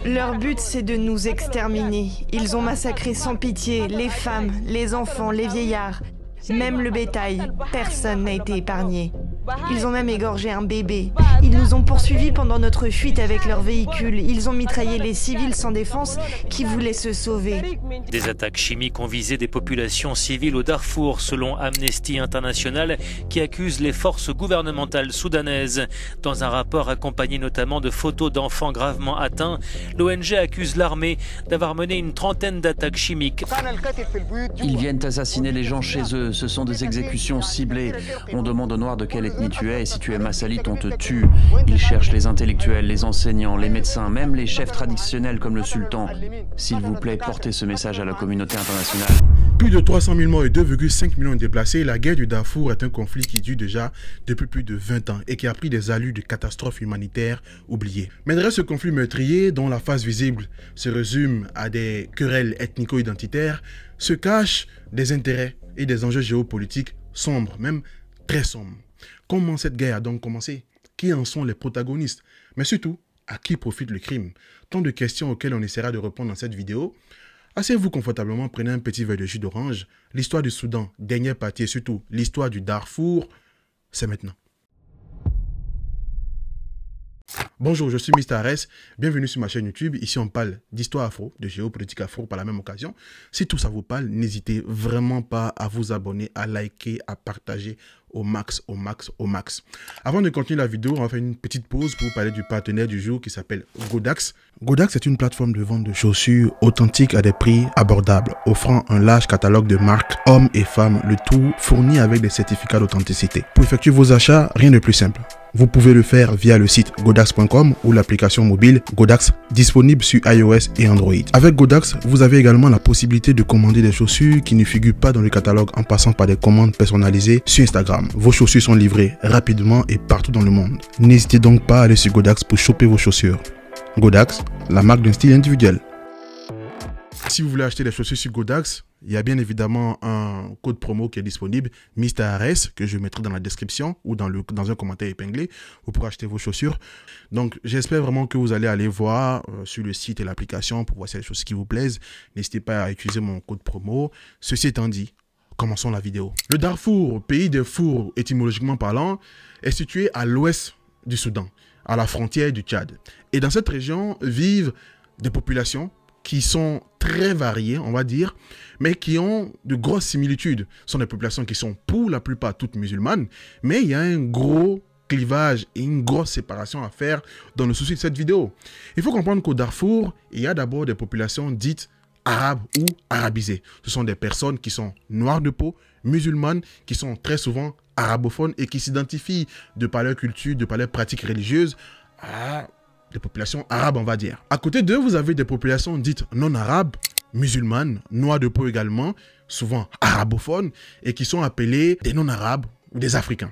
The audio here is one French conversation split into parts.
Leur but, c'est de nous exterminer. Ils ont massacré sans pitié les femmes, les enfants, les vieillards. Même le bétail, personne n'a été épargné. Ils ont même égorgé un bébé. Ils nous ont poursuivis pendant notre fuite avec leurs véhicules. Ils ont mitraillé les civils sans défense qui voulaient se sauver. Des attaques chimiques ont visé des populations civiles au Darfour, selon Amnesty International, qui accuse les forces gouvernementales soudanaises. Dans un rapport accompagné notamment de photos d'enfants gravement atteints, l'ONG accuse l'armée d'avoir mené une trentaine d'attaques chimiques. Ils viennent assassiner les gens chez eux. Ce sont des exécutions ciblées. On demande aux Noirs de quelle ethnie tu es, et si tu es massalite, on te tue. Ils cherchent les intellectuels, les enseignants, les médecins, même les chefs traditionnels comme le sultan. S'il vous plaît, portez ce message à la communauté internationale. Plus de 300 000 morts et 2,5 millions de déplacés, la guerre du Darfour est un conflit qui dure déjà depuis plus de 20 ans et qui a pris des allures de catastrophe humanitaire oubliée. Mais derrière ce conflit meurtrier, dont la face visible se résume à des querelles ethnico-identitaires, se cachent des intérêts et des enjeux géopolitiques sombres, même très sombres. Comment cette guerre a donc commencé? Qui en sont les protagonistes? Mais surtout, à qui profite le crime? Tant de questions auxquelles on essaiera de répondre dans cette vidéo. Asseyez-vous confortablement, prenez un petit verre de jus d'orange. L'histoire du Soudan, dernière partie et surtout l'histoire du Darfour, c'est maintenant. Bonjour, je suis Mr. Arès, bienvenue sur ma chaîne YouTube. Ici on parle d'histoire afro, de géopolitique afro par la même occasion. Si tout ça vous parle, n'hésitez vraiment pas à vous abonner, à liker, à partager au max, au max, au max. Avant de continuer la vidéo, on va faire une petite pause pour vous parler du partenaire du jour qui s'appelle Godax. Godax est une plateforme de vente de chaussures authentiques à des prix abordables, offrant un large catalogue de marques hommes et femmes, le tout fourni avec des certificats d'authenticité. Pour effectuer vos achats, rien de plus simple. Vous pouvez le faire via le site godax.com ou l'application mobile Godax disponible sur iOS et Android. Avec Godax, vous avez également la possibilité de commander des chaussures qui ne figurent pas dans le catalogue en passant par des commandes personnalisées sur Instagram. Vos chaussures sont livrées rapidement et partout dans le monde. N'hésitez donc pas à aller sur Godax pour choper vos chaussures. Godax, la marque d'un style individuel. Si vous voulez acheter des chaussures sur Godax, il y a bien évidemment un code promo qui est disponible, Mr. Arès, que je mettrai dans la description ou dans un commentaire épinglé. Vous pourrez acheter vos chaussures. Donc, j'espère vraiment que vous allez aller voir sur le site et l'application pour voir si y a des choses qui vous plaisent. N'hésitez pas à utiliser mon code promo. Ceci étant dit, commençons la vidéo. Le Darfour, pays des fours étymologiquement parlant, est situé à l'ouest du Soudan, à la frontière du Tchad. Et dans cette région vivent des populations qui sont très variées, on va dire, mais qui ont de grosses similitudes. Ce sont des populations qui sont pour la plupart toutes musulmanes, mais il y a un gros clivage et une grosse séparation à faire dans le souci de cette vidéo. Il faut comprendre qu'au Darfour, il y a d'abord des populations dites arabes ou arabisées. Ce sont des personnes qui sont noires de peau, musulmanes, qui sont très souvent arabophones et qui s'identifient de par leur culture, de par leurs pratiques religieuses à des populations arabes, on va dire. À côté d'eux, vous avez des populations dites non arabes, musulmanes, noires de peau également, souvent arabophones, et qui sont appelées des non-arabes ou des Africains.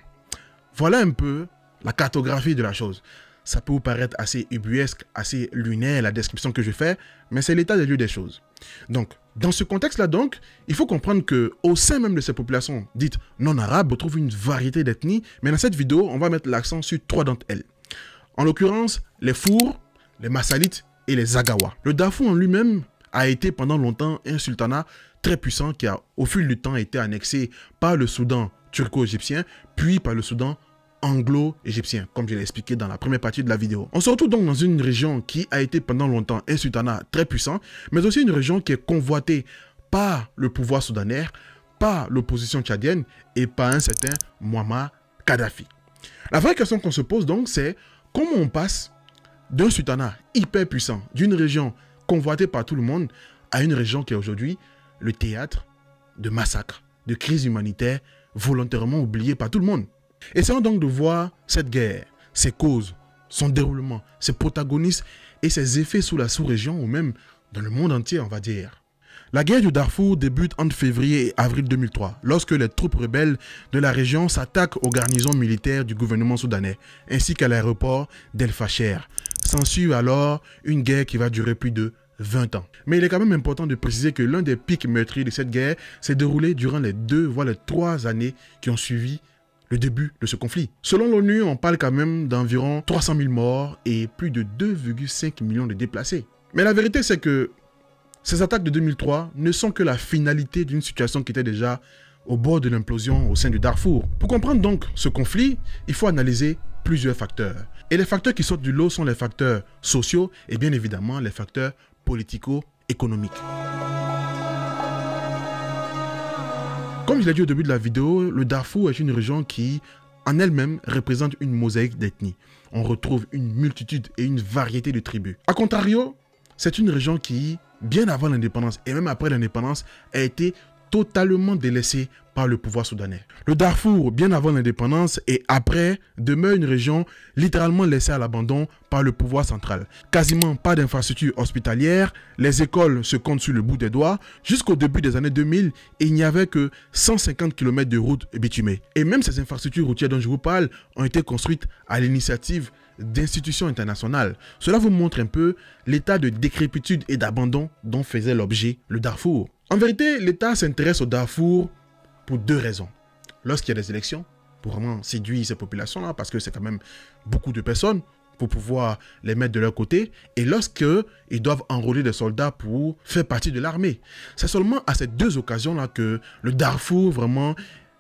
Voilà un peu la cartographie de la chose. Ça peut vous paraître assez ubuesque, assez lunaire, la description que je fais, mais c'est l'état des lieux des choses. Donc, dans ce contexte-là, donc, il faut comprendre qu'au sein même de ces populations dites non-arabes, on trouve une variété d'ethnies, mais dans cette vidéo, on va mettre l'accent sur 3 d'entre elles. En l'occurrence, les Fours, les Massalites et les Zagawa. Le Darfour en lui-même a été pendant longtemps un sultanat très puissant qui a au fil du temps été annexé par le Soudan turco-égyptien, puis par le Soudan anglo-égyptien, comme je l'ai expliqué dans la première partie de la vidéo. On se retrouve donc dans une région qui a été pendant longtemps un sultanat très puissant, mais aussi une région qui est convoitée par le pouvoir soudanais, par l'opposition tchadienne et par un certain Muammar Kadhafi. La vraie question qu'on se pose donc, c'est comment on passe d'un sultanat hyper puissant, d'une région convoitée par tout le monde, à une région qui est aujourd'hui le théâtre de massacres, de crises humanitaires volontairement oubliées par tout le monde. Essayons donc de voir cette guerre, ses causes, son déroulement, ses protagonistes et ses effets sous la sous-région ou même dans le monde entier, on va dire. La guerre du Darfour débute entre février et avril 2003, lorsque les troupes rebelles de la région s'attaquent aux garnisons militaires du gouvernement soudanais, ainsi qu'à l'aéroport d'El Fasher. S'ensuit alors une guerre qui va durer plus de 20 ans. Mais il est quand même important de préciser que l'un des pics meurtriers de cette guerre s'est déroulé durant les 2 voire les 3 années qui ont suivi le début de ce conflit. Selon l'ONU, on parle quand même d'environ 300 000 morts et plus de 2,5 millions de déplacés. Mais la vérité, c'est que ces attaques de 2003 ne sont que la finalité d'une situation qui était déjà au bord de l'implosion au sein du Darfour. Pour comprendre donc ce conflit, il faut analyser plusieurs facteurs. Et les facteurs qui sortent du lot sont les facteurs sociaux et bien évidemment les facteurs politico-économiques. Comme je l'ai dit au début de la vidéo, le Darfour est une région qui, en elle-même, représente une mosaïque d'ethnies. On retrouve une multitude et une variété de tribus. A contrario, c'est une région qui, bien avant l'indépendance et même après l'indépendance, a été totalement délaissée par le pouvoir soudanais. Le Darfour, bien avant l'indépendance et après, demeure une région littéralement laissée à l'abandon par le pouvoir central. Quasiment pas d'infrastructures hospitalières, les écoles se comptent sur le bout des doigts. Jusqu'au début des années 2000, il n'y avait que 150 km de routes bitumées. Et même ces infrastructures routières dont je vous parle ont été construites à l'initiative d'institutions internationales. Cela vous montre un peu l'état de décrépitude et d'abandon dont faisait l'objet le Darfour. En vérité, l'État s'intéresse au Darfour pour deux raisons. Lorsqu'il y a des élections, pour vraiment séduire ces populations-là, parce que c'est quand même beaucoup de personnes, pour pouvoir les mettre de leur côté, et lorsqu'ils doivent enrôler des soldats pour faire partie de l'armée. C'est seulement à ces deux occasions-là que le Darfour vraiment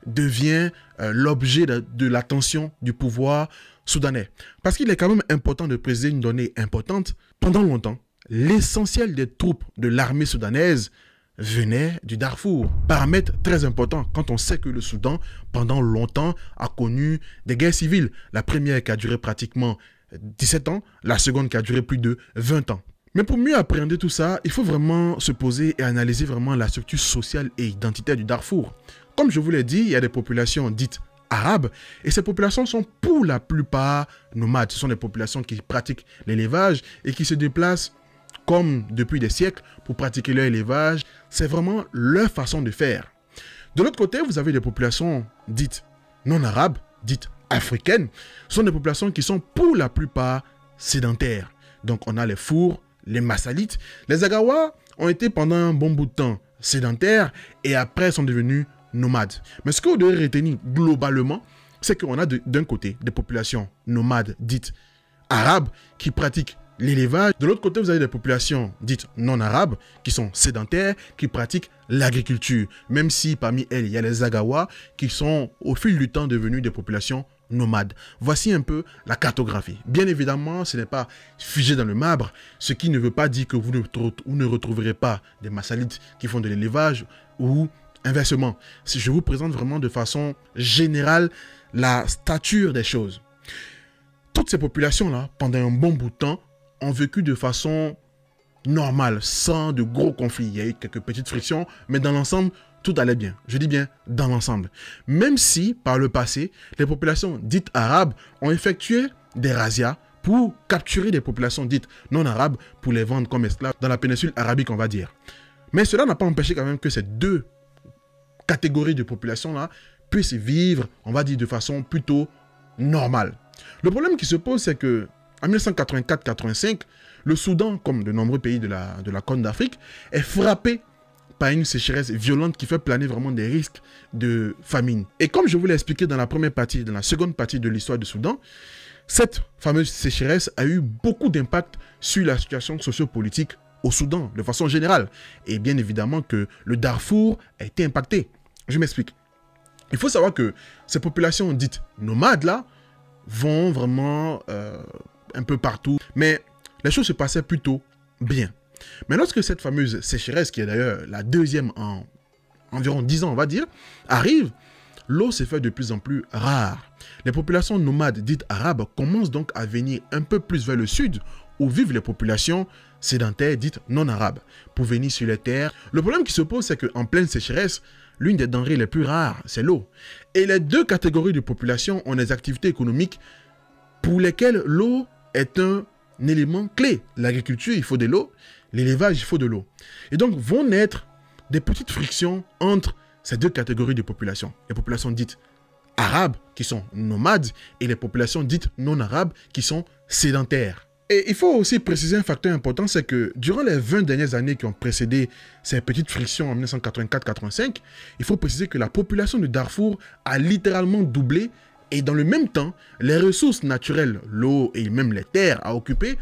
devient l'objet de l'attention du pouvoir soudanais. Parce qu'il est quand même important de préciser une donnée importante. Pendant longtemps, l'essentiel des troupes de l'armée soudanaise venait du Darfour. Paramètre très important quand on sait que le Soudan, pendant longtemps, a connu des guerres civiles. La première qui a duré pratiquement 17 ans, la seconde qui a duré plus de 20 ans. Mais pour mieux appréhender tout ça, il faut vraiment se poser et analyser vraiment la structure sociale et identitaire du Darfour. Comme je vous l'ai dit, il y a des populations dites arabes et ces populations sont pour la plupart nomades. Ce sont des populations qui pratiquent l'élevage et qui se déplacent comme depuis des siècles pour pratiquer leur élevage. C'est vraiment leur façon de faire. De l'autre côté, vous avez des populations dites non arabes, dites africaines. Ce sont des populations qui sont pour la plupart sédentaires. Donc on a les Fours, les Massalites. Les Agawa ont été pendant un bon bout de temps sédentaires et après sont devenus nomades. Mais ce que vous devez retenir globalement, c'est qu'on a d'un côté des populations nomades dites arabes qui pratiquent l'élevage. De l'autre côté, vous avez des populations dites non arabes qui sont sédentaires, qui pratiquent l'agriculture. Même si parmi elles, il y a les Agawa qui sont au fil du temps devenus des populations nomades. Voici un peu la cartographie. Bien évidemment, ce n'est pas figé dans le marbre, ce qui ne veut pas dire que vous ne retrouverez pas des Massalites qui font de l'élevage ou inversement. Si je vous présente vraiment de façon générale la stature des choses. Toutes ces populations-là, pendant un bon bout de temps, ont vécu de façon normale, sans de gros conflits. Il y a eu quelques petites frictions, mais dans l'ensemble, tout allait bien. Je dis bien dans l'ensemble. Même si, par le passé, les populations dites arabes ont effectué des razzias pour capturer des populations dites non arabes pour les vendre comme esclaves dans la péninsule arabique, on va dire. Mais cela n'a pas empêché quand même que ces deux catégories de populations-là puissent vivre, on va dire, de façon plutôt normale. Le problème qui se pose, c'est que en 1984-85, le Soudan, comme de nombreux pays de la Corne d'Afrique, est frappé par une sécheresse violente qui fait planer vraiment des risques de famine. Et comme je vous l'ai expliqué dans la première partie, dans la seconde partie de l'histoire du Soudan, cette fameuse sécheresse a eu beaucoup d'impact sur la situation sociopolitique au Soudan, de façon générale. Et bien évidemment que le Darfour a été impacté. Je m'explique. Il faut savoir que ces populations dites nomades-là vont vraiment un peu partout. Mais les choses se passaient plutôt bien. Mais lorsque cette fameuse sécheresse, qui est d'ailleurs la deuxième en environ 10 ans, on va dire, arrive, l'eau se fait de plus en plus rare. Les populations nomades dites arabes commencent donc à venir un peu plus vers le sud, où vivent les populations sédentaires dites non arabes, pour venir sur les terres. Le problème qui se pose, c'est qu'en pleine sécheresse, l'une des denrées les plus rares, c'est l'eau. Et les deux catégories de population ont des activités économiques pour lesquelles l'eau est un élément clé. L'agriculture, il faut de l'eau. L'élevage, il faut de l'eau. Et donc, vont naître des petites frictions entre ces deux catégories de population. Les populations dites arabes, qui sont nomades, et les populations dites non arabes, qui sont sédentaires. Et il faut aussi préciser un facteur important, c'est que durant les 20 dernières années qui ont précédé ces petites frictions en 1984-85, il faut préciser que la population de Darfour a littéralement doublé Et dans le même temps, les ressources naturelles, l'eau et même les terres à occuper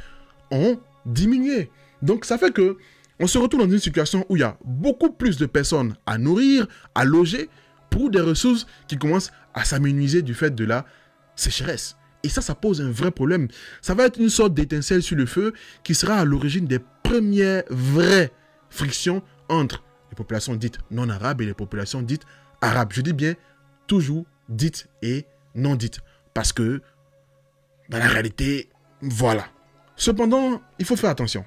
ont diminué. Donc ça fait que on se retrouve dans une situation où il y a beaucoup plus de personnes à nourrir, à loger, pour des ressources qui commencent à s'amenuiser du fait de la sécheresse. Et ça pose un vrai problème. Ça va être une sorte d'étincelle sur le feu qui sera à l'origine des premières vraies frictions entre les populations dites non arabes et les populations dites arabes. Je dis bien toujours dites et non dites. Parce que dans la réalité, voilà. Cependant, il faut faire attention.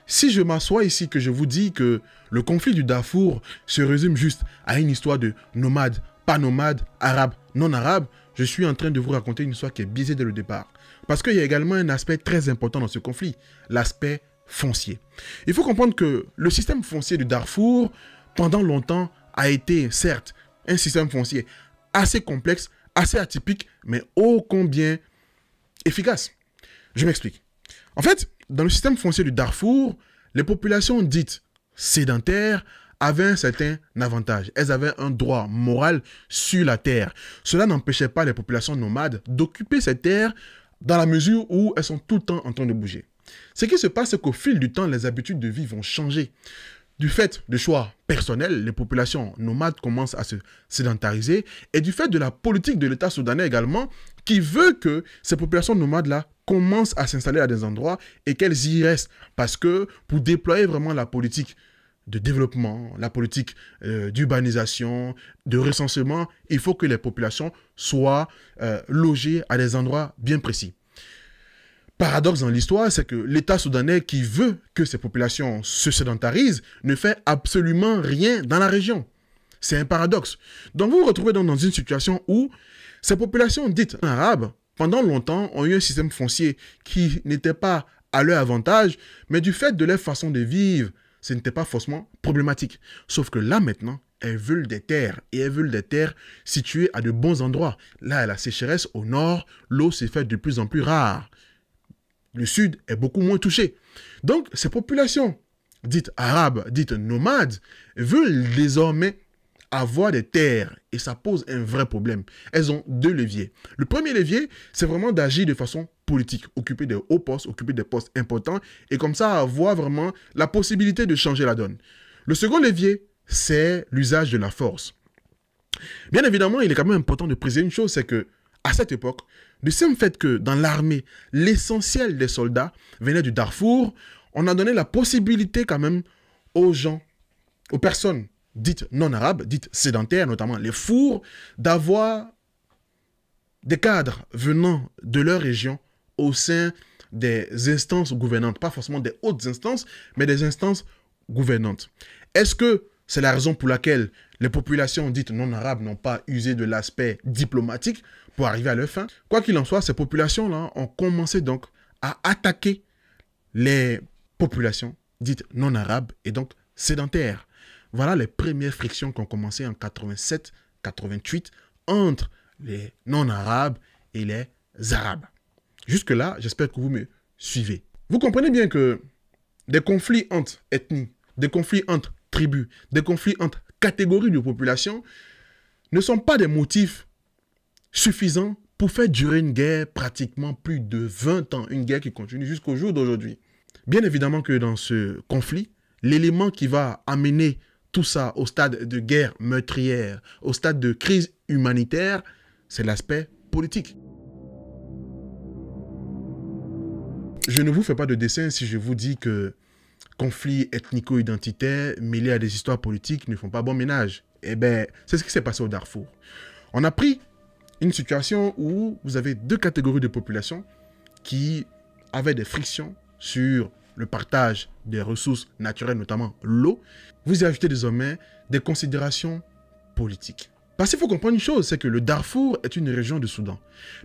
Si je m'assois ici que je vous dis que le conflit du Darfour se résume juste à une histoire de nomades, pas nomades, arabes, non arabes, je suis en train de vous raconter une histoire qui est biaisée dès le départ. Parce qu'il y a également un aspect très important dans ce conflit, l'aspect foncier. Il faut comprendre que le système foncier du Darfour, pendant longtemps, a été, certes, un système foncier assez complexe, assez atypique, mais ô combien efficace. Je m'explique. En fait, dans le système foncier du Darfour, les populations dites sédentaires avaient un certain avantage. Elles avaient un droit moral sur la terre. Cela n'empêchait pas les populations nomades d'occuper ces terres dans la mesure où elles sont tout le temps en train de bouger. Ce qui se passe, c'est qu'au fil du temps, les habitudes de vie vont changer. Du fait de choix personnels, les populations nomades commencent à se sédentariser et du fait de la politique de l'État soudanais également, qui veut que ces populations nomades-là commencent à s'installer à des endroits et qu'elles y restent. Parce que pour déployer vraiment la politique de développement, la politique d'urbanisation, de recensement, il faut que les populations soient logées à des endroits bien précis. Paradoxe dans l'histoire, c'est que l'État soudanais qui veut que ces populations se sédentarisent ne fait absolument rien dans la région. C'est un paradoxe. Donc vous vous retrouvez dans une situation où ces populations dites arabes, pendant longtemps, ont eu un système foncier qui n'était pas à leur avantage, mais du fait de leur façon de vivre, ce n'était pas forcément problématique. Sauf que là maintenant, elles veulent des terres, et elles veulent des terres situées à de bons endroits. Là, à la sécheresse, au nord, l'eau s'est faite de plus en plus rare. Le sud est beaucoup moins touché. Donc, ces populations dites arabes, dites nomades, veulent désormais avoir des terres. Et ça pose un vrai problème. Elles ont deux leviers. Le premier levier, c'est vraiment d'agir de façon politique. Occuper des hauts postes, occuper des postes importants. Et comme ça, avoir vraiment la possibilité de changer la donne. Le second levier, c'est l'usage de la force. Bien évidemment, il est quand même important de préciser une chose, c'est que à cette époque, du simple fait que dans l'armée, l'essentiel des soldats venait du Darfour, on a donné la possibilité quand même aux gens, aux personnes dites non arabes, dites sédentaires, notamment les fours, d'avoir des cadres venant de leur région au sein des instances gouvernantes. Pas forcément des hautes instances, mais des instances gouvernantes. Est-ce que c'est la raison pour laquelle les populations dites non arabes n'ont pas usé de l'aspect diplomatique pour arriver à leur fin? Quoi qu'il en soit, ces populations-là ont commencé donc à attaquer les populations dites non arabes et donc sédentaires. Voilà les premières frictions qui ont commencé en 87-88 entre les non arabes et les arabes. Jusque-là, j'espère que vous me suivez. Vous comprenez bien que des conflits entre ethnies, des conflits entre tribus, des conflits entre catégories de population ne sont pas des motifs suffisants pour faire durer une guerre pratiquement plus de 20 ans, une guerre qui continue jusqu'au jour d'aujourd'hui. Bien évidemment que dans ce conflit, l'élément qui va amener tout ça au stade de guerre meurtrière, au stade de crise humanitaire, c'est l'aspect politique. Je ne vous fais pas de dessin si je vous dis que conflits ethnico-identitaires mêlés à des histoires politiques ne font pas bon ménage. Eh bien, c'est ce qui s'est passé au Darfour. On a pris une situation où vous avez deux catégories de population qui avaient des frictions sur le partage des ressources naturelles, notamment l'eau. Vous y ajoutez désormais des considérations politiques. Parce qu'il faut comprendre une chose, c'est que le Darfour est une région du Soudan.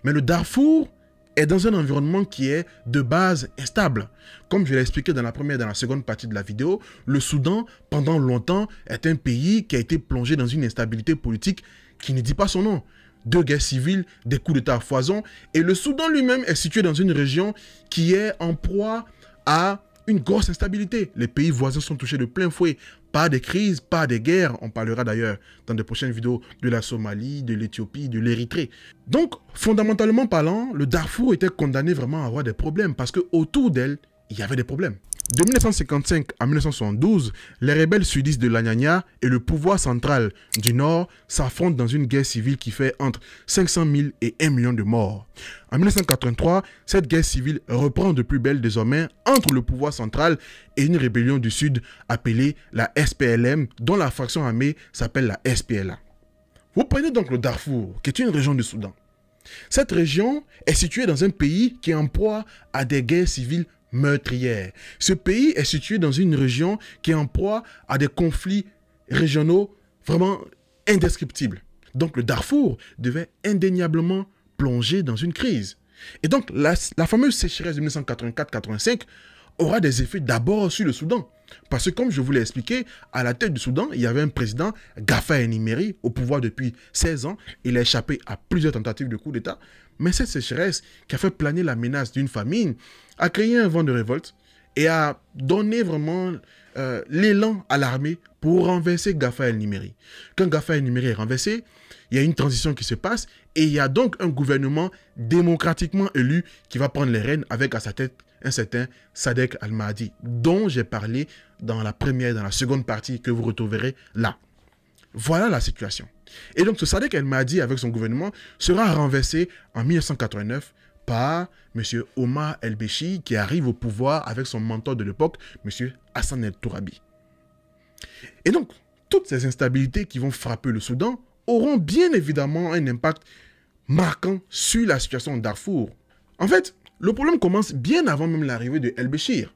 Mais le Darfour est dans un environnement qui est de base instable. Comme je l'ai expliqué dans la première et dans la seconde partie de la vidéo, le Soudan, pendant longtemps, est un pays qui a été plongé dans une instabilité politique qui ne dit pas son nom. 2 guerres civiles, des coups d'État à foison, et le Soudan lui-même est situé dans une région qui est en proie à une grosse instabilité. Les pays voisins sont touchés de plein fouet. Pas des crises, pas des guerres. On parlera d'ailleurs dans de prochaines vidéos de la Somalie, de l'Éthiopie, de l'Érythrée. Donc, fondamentalement parlant, le Darfour était condamné vraiment à avoir des problèmes parce qu'autour d'elle, il y avait des problèmes. De 1955 à 1972, les rebelles sudistes de l'Anyanya et le pouvoir central du Nord s'affrontent dans une guerre civile qui fait entre 500 000 et 1 million de morts. En 1983, cette guerre civile reprend de plus belle désormais entre le pouvoir central et une rébellion du Sud appelée la SPLM, dont la fraction armée s'appelle la SPLA. Vous prenez donc le Darfour, qui est une région du Soudan. Cette région est située dans un pays qui est en proie à des guerres civiles meurtrière. Ce pays est situé dans une région qui est en proie à des conflits régionaux vraiment indescriptibles. Donc le Darfour devait indéniablement plonger dans une crise. Et donc la fameuse sécheresse de 1984-85 aura des effets d'abord sur le Soudan. Parce que comme je vous l'ai expliqué, à la tête du Soudan, il y avait un président, Gafa Enimeri, au pouvoir depuis 16 ans. Il a échappé à plusieurs tentatives de coup d'État. Mais cette sécheresse qui a fait planer la menace d'une famine a créé un vent de révolte et a donné vraiment l'élan à l'armée pour renverser Gafa Enimeri. Quand Gafa Enimeri est renversé, il y a une transition qui se passe et il y a donc un gouvernement démocratiquement élu qui va prendre les rênes avec à sa tête un certain Sadek Al-Mahdi, dont j'ai parlé dans la seconde partie que vous retrouverez là. Voilà la situation. Et donc ce Sadek El-Mahdi avec son gouvernement sera renversé en 1989 par M. Omar El-Béchi qui arrive au pouvoir avec son mentor de l'époque, M. Hassan El-Tourabi. Et donc toutes ces instabilités qui vont frapper le Soudan auront bien évidemment un impact marquant sur la situation au Darfour. En fait, le problème commence bien avant même l'arrivée de El-Béchir.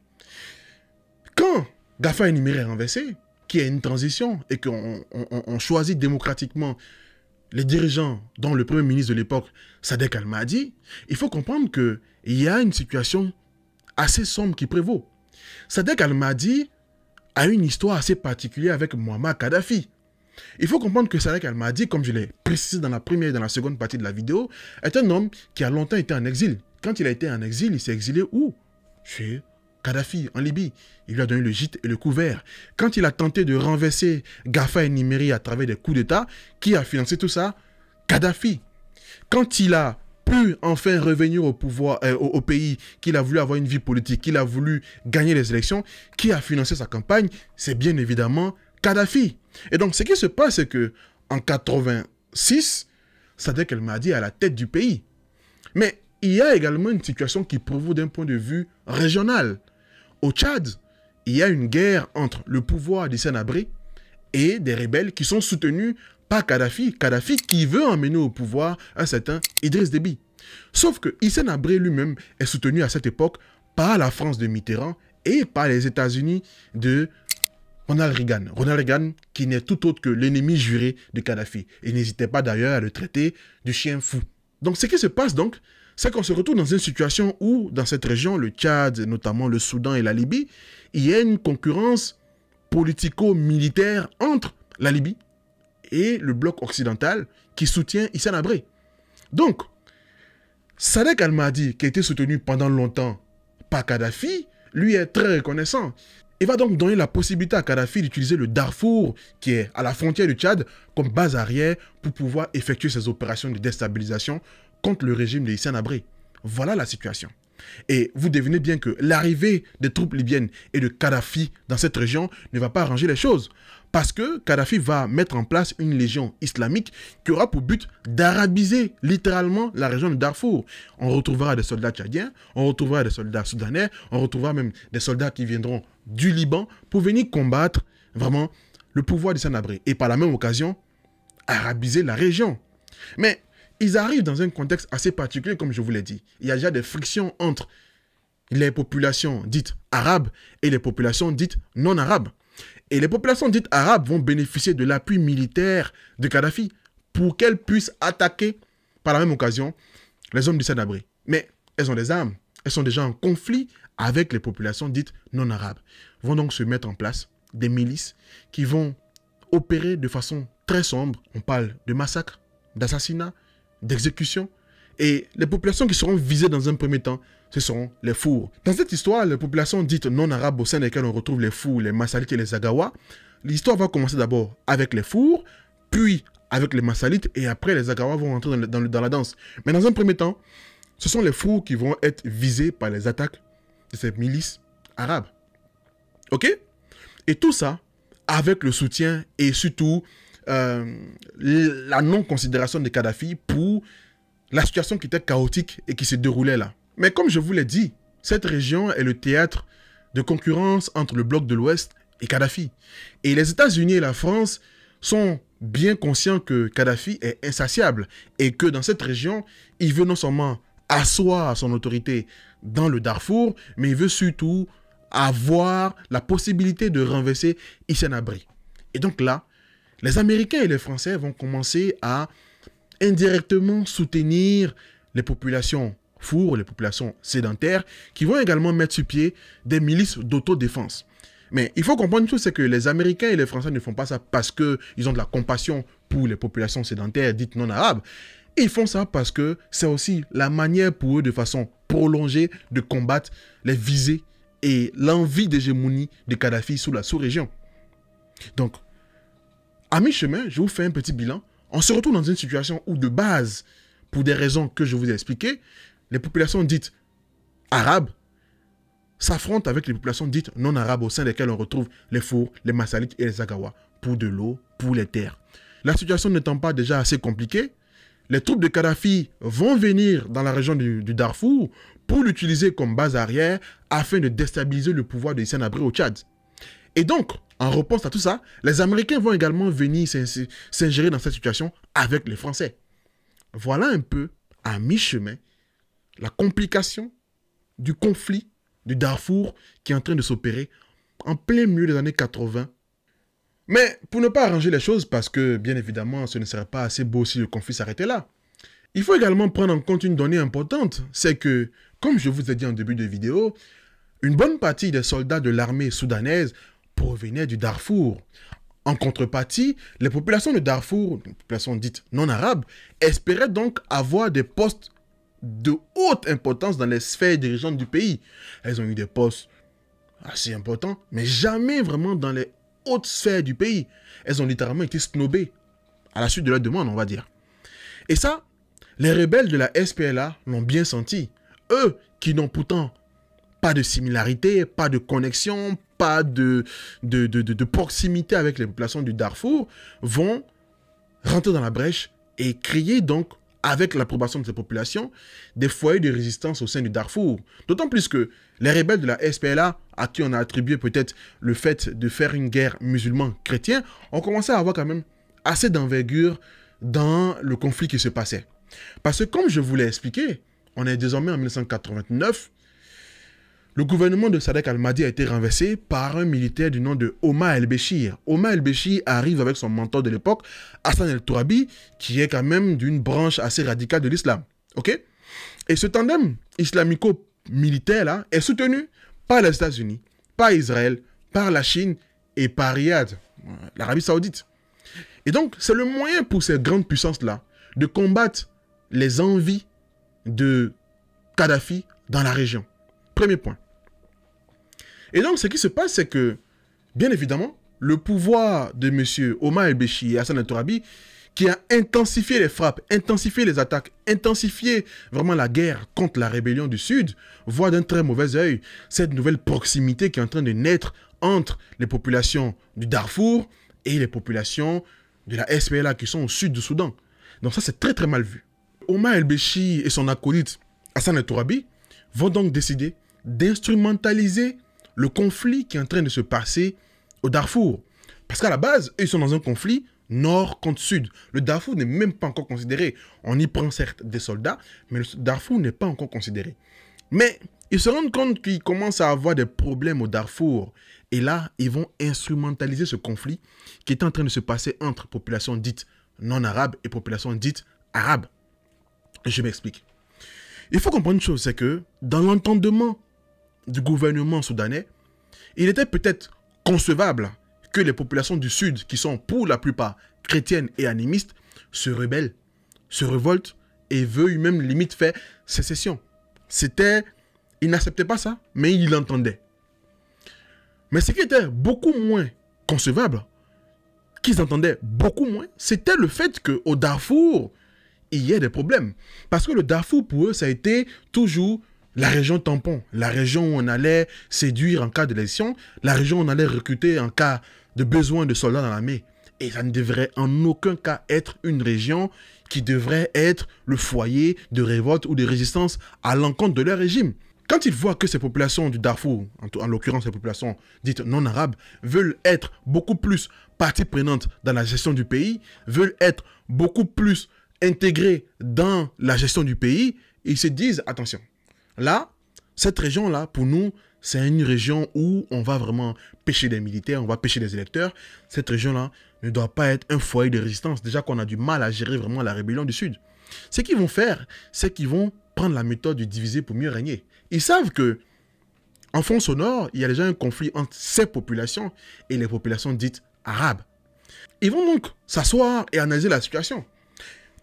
Quand Gafa Enimeri est renversé, qu'il y a une transition et qu'on choisit démocratiquement les dirigeants, dont le premier ministre de l'époque, Sadek Al-Mahdi, il faut comprendre qu'il y a une situation assez sombre qui prévaut. Sadek Al-Mahdi a une histoire assez particulière avec Muammar Kadhafi. Il faut comprendre que Sadek Al-Mahdi, comme je l'ai précisé dans la première et dans la seconde partie de la vidéo, est un homme qui a longtemps été en exil. Quand il a été en exil, il s'est exilé où? Chez Kadhafi, en Libye. Il lui a donné le gîte et le couvert. Quand il a tenté de renverser Gafa Enimeri à travers des coups d'État, qui a financé tout ça? Kadhafi. Quand il a pu enfin revenir au pouvoir, au pays, qu'il a voulu avoir une vie politique, qu'il a voulu gagner les élections, qui a financé sa campagne? C'est bien évidemment Kadhafi. Et donc, ce qui se passe, c'est que en 86, Sadek El-Mahdi est à la tête du pays. Mais il y a également une situation qui prévaut d'un point de vue régional. Au Tchad, il y a une guerre entre le pouvoir d'Hissène Habré et des rebelles qui sont soutenus par Kadhafi. Kadhafi qui veut emmener au pouvoir un certain Idriss Déby. Sauf que Hissène Habré lui-même est soutenu à cette époque par la France de Mitterrand et par les États-Unis de Ronald Reagan. Ronald Reagan qui n'est tout autre que l'ennemi juré de Kadhafi. Il n'hésitait pas d'ailleurs à le traiter de chien fou. Donc ce qui se passe donc, c'est qu'on se retrouve dans une situation où, dans cette région, le Tchad, notamment le Soudan et la Libye, il y a une concurrence politico-militaire entre la Libye et le bloc occidental qui soutient Hissène Habré. Donc, Sadek Al-Mahdi, qui a été soutenu pendant longtemps par Kadhafi, lui est très reconnaissant. Il va donc donner la possibilité à Kadhafi d'utiliser le Darfour, qui est à la frontière du Tchad, comme base arrière pour pouvoir effectuer ses opérations de déstabilisation contre le régime de Hissène Habré. Voilà la situation. Et vous devinez bien que l'arrivée des troupes libyennes et de Kadhafi dans cette région ne va pas arranger les choses. Parce que Kadhafi va mettre en place une légion islamique qui aura pour but d'arabiser littéralement la région de Darfour. On retrouvera des soldats tchadiens, on retrouvera des soldats soudanais, on retrouvera même des soldats qui viendront du Liban pour venir combattre vraiment le pouvoir d'Hissène Habré. Et par la même occasion, arabiser la région. Mais ils arrivent dans un contexte assez particulier, comme je vous l'ai dit. Il y a déjà des frictions entre les populations dites arabes et les populations dites non arabes. Et les populations dites arabes vont bénéficier de l'appui militaire de Kadhafi pour qu'elles puissent attaquer, par la même occasion, les hommes d'Hissène Habré. Mais elles ont des armes. Elles sont déjà en conflit avec les populations dites non arabes. Vont donc se mettre en place des milices qui vont opérer de façon très sombre. On parle de massacres, d'assassinats, d'exécutions. Et les populations qui seront visées dans un premier temps ce sont les Fours. Dans cette histoire, les populations dites non arabes au sein desquelles on retrouve les Fours, les Massalites et les Agawa, l'histoire va commencer d'abord avec les Fours, puis avec les Massalites, et après les Agawa vont entrer dans la danse. Mais dans un premier temps, ce sont les Fours qui vont être visés par les attaques de ces milices arabes. Ok? Et tout ça avec le soutien et surtout la non-considération de Kadhafi pour la situation qui était chaotique et qui se déroulait là. Mais comme je vous l'ai dit, cette région est le théâtre de concurrence entre le bloc de l'Ouest et Kadhafi. Et les États-Unis et la France sont bien conscients que Kadhafi est insatiable et que dans cette région, il veut non seulement asseoir son autorité dans le Darfour, mais il veut surtout avoir la possibilité de renverser Hissène Habré. Et donc là, les Américains et les Français vont commencer à indirectement soutenir les populations fours, les populations sédentaires, qui vont également mettre sur pied des milices d'autodéfense. Mais il faut comprendre une chose, c'est que les Américains et les Français ne font pas ça parce qu'ils ont de la compassion pour les populations sédentaires dites non arabes. Ils font ça parce que c'est aussi la manière pour eux, de façon prolongée, de combattre les visées et l'envie d'hégémonie de Kadhafi sous la sous-région. Donc, à mi-chemin, je vous fais un petit bilan. On se retrouve dans une situation où, de base, pour des raisons que je vous ai expliquées, les populations dites arabes s'affrontent avec les populations dites non arabes au sein desquelles on retrouve les Fours, les Massalites et les Agawa pour de l'eau, pour les terres. La situation n'étant pas déjà assez compliquée, les troupes de Kadhafi vont venir dans la région du Darfour pour l'utiliser comme base arrière afin de déstabiliser le pouvoir de Hissène Habré au Tchad. Et donc, en réponse à tout ça, les Américains vont également venir s'ingérer dans cette situation avec les Français. Voilà un peu, à mi-chemin, la complication du conflit du Darfour qui est en train de s'opérer en plein milieu des années 80. Mais pour ne pas arranger les choses, parce que bien évidemment ce ne serait pas assez beau si le conflit s'arrêtait là, il faut également prendre en compte une donnée importante, c'est que, comme je vous ai dit en début de vidéo, une bonne partie des soldats de l'armée soudanaise provenaient du Darfour. En contrepartie, les populations de Darfour, les populations dites non arabes, espéraient donc avoir des postes de haute importance dans les sphères dirigeantes du pays. Elles ont eu des postes assez importants, mais jamais vraiment dans les hautes sphères du pays. Elles ont littéralement été snobées à la suite de leur demande, on va dire. Et ça, les rebelles de la SPLA l'ont bien senti. Eux qui n'ont pourtant pas de similarité, pas de connexion, pas de proximité avec les populations du Darfour, vont rentrer dans la brèche et créer donc, avec l'approbation de ces populations, des foyers de résistance au sein du Darfour. D'autant plus que les rebelles de la SPLA, à qui on a attribué peut-être le fait de faire une guerre musulman-chrétien, ont commencé à avoir quand même assez d'envergure dans le conflit qui se passait. Parce que comme je vous l'ai expliqué, on est désormais en 1989, le gouvernement de Sadek Al-Mahdi a été renversé par un militaire du nom de Omar El-Béchir. Omar El-Béchir arrive avec son mentor de l'époque, Hassan El-Tourabi, qui est quand même d'une branche assez radicale de l'islam. Ok? Et ce tandem islamico-militaire là est soutenu par les États-Unis, par Israël, par la Chine et par Riyad, l'Arabie Saoudite. Et donc, c'est le moyen pour ces grandes puissances-là de combattre les envies de Kadhafi dans la région. Premier point. Et donc, ce qui se passe, c'est que, bien évidemment, le pouvoir de M. Omar El-Béchir et Hassan El-Tourabi, qui a intensifié les frappes, intensifié les attaques, intensifié vraiment la guerre contre la rébellion du Sud, voit d'un très mauvais œil cette nouvelle proximité qui est en train de naître entre les populations du Darfour et les populations de la SPLA qui sont au sud du Soudan. Donc ça, c'est très très mal vu. Omar El-Béchir et son acolyte Hassan El-Tourabi vont donc décider d'instrumentaliser le conflit qui est en train de se passer au Darfour. Parce qu'à la base, ils sont dans un conflit nord contre sud. Le Darfour n'est même pas encore considéré. On y prend certes des soldats, mais le Darfour n'est pas encore considéré. Mais ils se rendent compte qu'ils commencent à avoir des problèmes au Darfour. Et là, ils vont instrumentaliser ce conflit qui est en train de se passer entre populations dites non arabes et populations dites arabes. Je m'explique. Il faut comprendre une chose, c'est que dans l'entendement du gouvernement soudanais, il était peut-être concevable que les populations du Sud, qui sont pour la plupart chrétiennes et animistes, se rebellent, se révoltent et veuillent même limite faire sécession. C'était Ils n'acceptaient pas ça, mais ils l'entendaient. Mais ce qui était beaucoup moins concevable, qu'ils entendaient beaucoup moins, c'était le fait qu'au Darfour, il y ait des problèmes. Parce que le Darfour, pour eux, ça a été toujours la région tampon, la région où on allait séduire en cas d'élection, la région où on allait recruter en cas de besoin de soldats dans l'armée. Et ça ne devrait en aucun cas être une région qui devrait être le foyer de révolte ou de résistance à l'encontre de leur régime. Quand ils voient que ces populations du Darfour, en l'occurrence ces populations dites non arabes, veulent être beaucoup plus partie prenante dans la gestion du pays, veulent être beaucoup plus intégrées dans la gestion du pays, ils se disent, attention, là, cette région-là, pour nous, c'est une région où on va vraiment pêcher des militaires, on va pêcher des électeurs. Cette région-là ne doit pas être un foyer de résistance, déjà qu'on a du mal à gérer vraiment la rébellion du Sud. Ce qu'ils vont faire, c'est qu'ils vont prendre la méthode du diviser pour mieux régner. Ils savent que en France au nord, il y a déjà un conflit entre ces populations et les populations dites arabes. Ils vont donc s'asseoir et analyser la situation.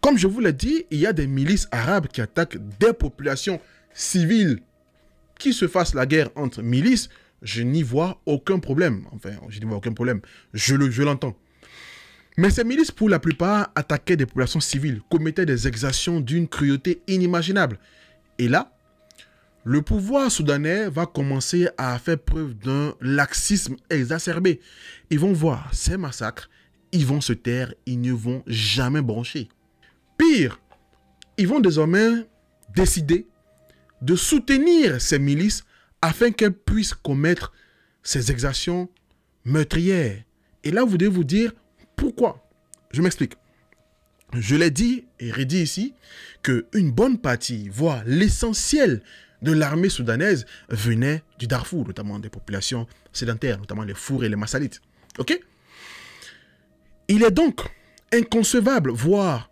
Comme je vous l'ai dit, il y a des milices arabes qui attaquent des populations civiles. Qui se fasse la guerre entre milices, je n'y vois aucun problème. Enfin, je n'y vois aucun problème. Je l'entends. Mais ces milices, pour la plupart, attaquaient des populations civiles, commettaient des exactions d'une cruauté inimaginable. Et là, le pouvoir soudanais va commencer à faire preuve d'un laxisme exacerbé. Ils vont voir ces massacres, ils vont se taire, ils ne vont jamais broncher. Pire, ils vont désormais décider de soutenir ces milices afin qu'elles puissent commettre ces exactions meurtrières. Et là, vous devez vous dire pourquoi. Je m'explique. Je l'ai dit et redit ici qu'une bonne partie, voire l'essentiel de l'armée soudanaise venait du Darfour, notamment des populations sédentaires, notamment les Fours et les Massalites. Ok? Il est donc inconcevable, voire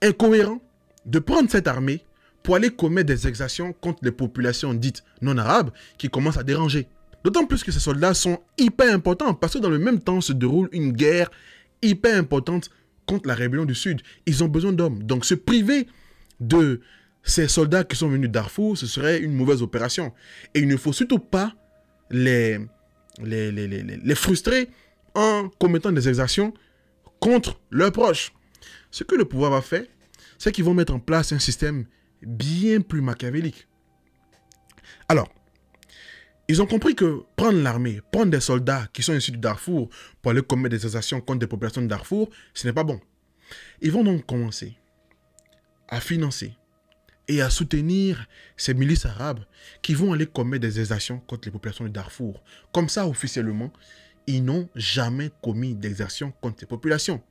incohérent, de prendre cette armée pour aller commettre des exactions contre les populations dites non arabes qui commencent à déranger. D'autant plus que ces soldats sont hyper importants parce que dans le même temps se déroule une guerre hyper importante contre la rébellion du Sud. Ils ont besoin d'hommes. Donc se priver de ces soldats qui sont venus de Darfour, ce serait une mauvaise opération. Et il ne faut surtout pas les frustrer en commettant des exactions contre leurs proches. Ce que le pouvoir va faire, c'est qu'ils vont mettre en place un système bien plus machiavélique. Alors, ils ont compris que prendre l'armée, prendre des soldats qui sont issus du Darfour pour aller commettre des exactions contre des populations de Darfour, ce n'est pas bon. Ils vont donc commencer à financer et à soutenir ces milices arabes qui vont aller commettre des exactions contre les populations de Darfour. Comme ça, officiellement, ils n'ont jamais commis d'exactions contre ces populations.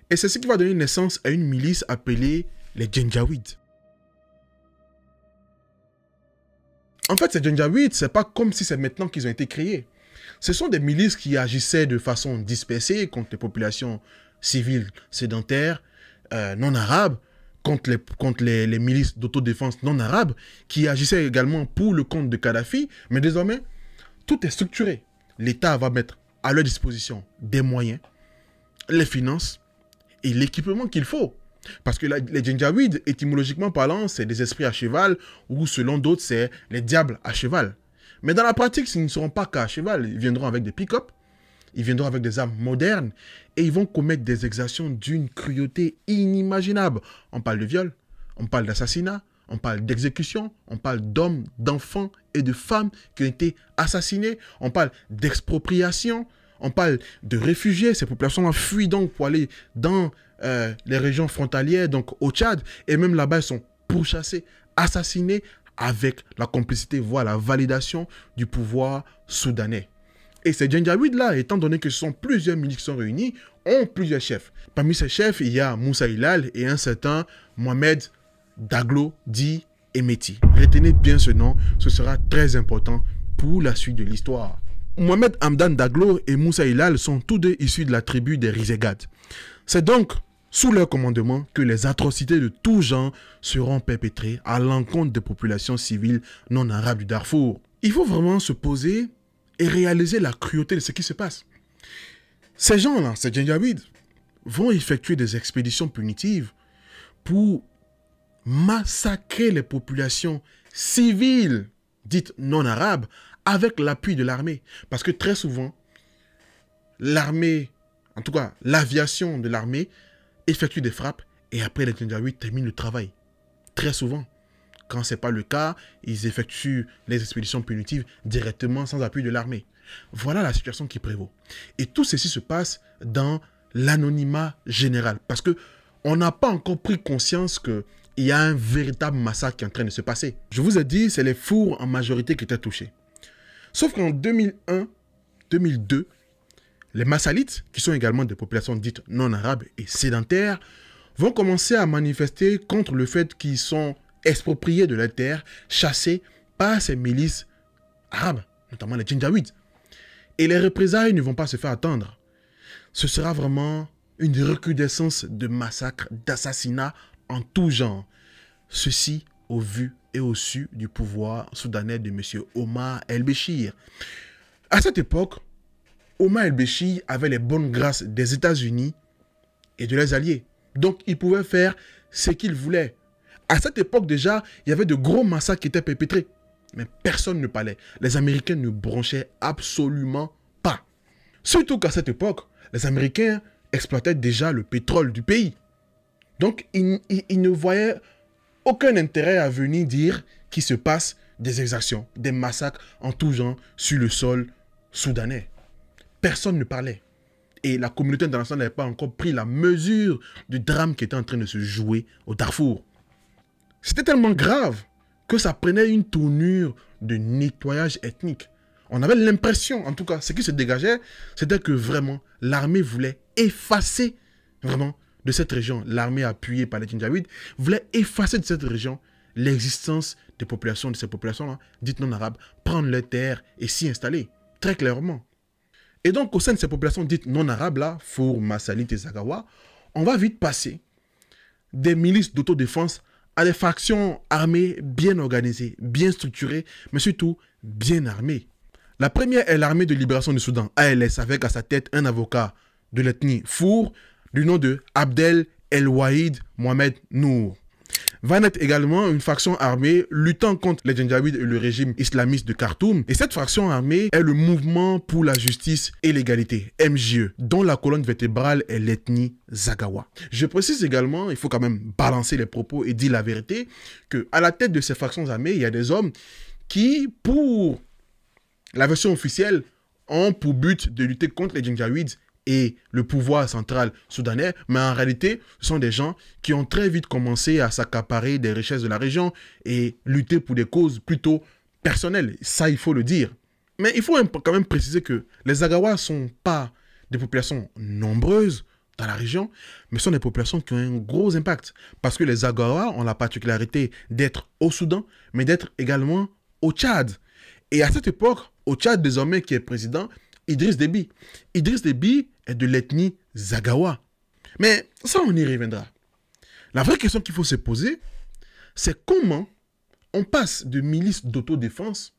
Et c'est ce qui va donner naissance à une milice appelée les Janjaweed. En fait, ces Janjaweed, c'est pas comme si c'est maintenant qu'ils ont été créés. Ce sont des milices qui agissaient de façon dispersée contre les populations civiles sédentaires, non arabes, contre les milices d'autodéfense non arabes, qui agissaient également pour le compte de Kadhafi. Mais désormais, tout est structuré. L'État va mettre à leur disposition des moyens, les finances et l'équipement qu'il faut. Parce que les Janjaweed, étymologiquement parlant, c'est des esprits à cheval, ou selon d'autres, c'est les diables à cheval. Mais dans la pratique, ils ne seront pas qu'à cheval. Ils viendront avec des pick-up, ils viendront avec des armes modernes, et ils vont commettre des exactions d'une cruauté inimaginable. On parle de viol, on parle d'assassinat, on parle d'exécution, on parle d'hommes, d'enfants et de femmes qui ont été assassinés, on parle d'expropriation, on parle de réfugiés. Ces populations fuient donc pour aller dans les régions frontalières, donc au Tchad, et même là-bas, ils sont pourchassés, assassinés avec la complicité, voire la validation du pouvoir soudanais. Et ces Janjaweed-là, étant donné que ce sont plusieurs milices qui sont réunies, ont plusieurs chefs. Parmi ces chefs, il y a Moussa Hilal et un certain Mohamed Daglo, dit Emeti. Retenez bien ce nom, ce sera très important pour la suite de l'histoire. Mohamed Hamdan Daglo et Moussa Hilal sont tous deux issus de la tribu des Rizegad. C'est donc sous leur commandement que les atrocités de tout genre seront perpétrées à l'encontre des populations civiles non arabes du Darfour. Il faut vraiment se poser et réaliser la cruauté de ce qui se passe. Ces gens-là, ces Janjaweed, vont effectuer des expéditions punitives pour massacrer les populations civiles dites non arabes avec l'appui de l'armée. Parce que très souvent, l'armée, en tout cas l'aviation de l'armée, effectue des frappes et après les Janjaweed terminent le travail. Très souvent. Quand ce n'est pas le cas, ils effectuent les expéditions punitives directement sans appui de l'armée. Voilà la situation qui prévaut. Et tout ceci se passe dans l'anonymat général. Parce qu'on n'a pas encore pris conscience qu'il y a un véritable massacre qui est en train de se passer. Je vous ai dit, c'est les fours en majorité qui étaient touchés. Sauf qu'en 2001, 2002, les Massalites, qui sont également des populations dites non arabes et sédentaires, vont commencer à manifester contre le fait qu'ils sont expropriés de leurs terres, chassés par ces milices arabes, notamment les Janjaweed. Et les représailles ne vont pas se faire attendre. Ce sera vraiment une recrudescence de massacres, d'assassinats en tout genre. Ceci au vu et au su du pouvoir soudanais de M. Omar el-Béchir. À cette époque, Omar el-Béchir avait les bonnes grâces des États-Unis et de leurs alliés. Donc, il pouvait faire ce qu'il voulait. À cette époque déjà, il y avait de gros massacres qui étaient perpétrés. Mais personne ne parlait. Les Américains ne bronchaient absolument pas. Surtout qu'à cette époque, les Américains exploitaient déjà le pétrole du pays. Donc, ils ne voyaient aucun intérêt à venir dire qu'il se passe des exactions, des massacres en tout genre sur le sol soudanais. Personne ne parlait. Et la communauté internationale n'avait pas encore pris la mesure du drame qui était en train de se jouer au Darfour. C'était tellement grave que ça prenait une tournure de nettoyage ethnique. On avait l'impression, en tout cas, ce qui se dégageait, c'était que vraiment, l'armée voulait effacer, vraiment, de cette région, l'armée appuyée par les Janjaweed, voulait effacer de cette région l'existence des populations, de ces populations-là, dites non arabes, prendre leurs terres et s'y installer, très clairement. Et donc, au sein de ces populations dites non arabes-là, Four, Massalit et Zagawa, on va vite passer des milices d'autodéfense à des factions armées bien organisées, bien structurées, mais surtout bien armées. La première est l'armée de libération du Soudan, ALS, avec à sa tête un avocat de l'ethnie Four, du nom de Abdel El-Wahid Mohamed Nour. Va naître également une faction armée luttant contre les Janjaweed et le régime islamiste de Khartoum. Et cette faction armée est le Mouvement pour la justice et l'égalité, MJE, dont la colonne vertébrale est l'ethnie Zagawa. Je précise également, il faut quand même balancer les propos et dire la vérité, qu'à la tête de ces factions armées, il y a des hommes qui, pour la version officielle, ont pour but de lutter contre les Janjaweed et le pouvoir central soudanais, mais en réalité, ce sont des gens qui ont très vite commencé à s'accaparer des richesses de la région et lutter pour des causes plutôt personnelles. Ça, il faut le dire. Mais il faut quand même préciser que les Zagawa ne sont pas des populations nombreuses dans la région, mais sont des populations qui ont un gros impact. Parce que les Zagawa ont la particularité d'être au Soudan, mais d'être également au Tchad. Et à cette époque, au Tchad, désormais, qui est président, Idriss Déby. Idriss Déby est de l'ethnie Zagawa. Mais ça, on y reviendra. La vraie question qu'il faut se poser, c'est comment on passe de milices d'autodéfense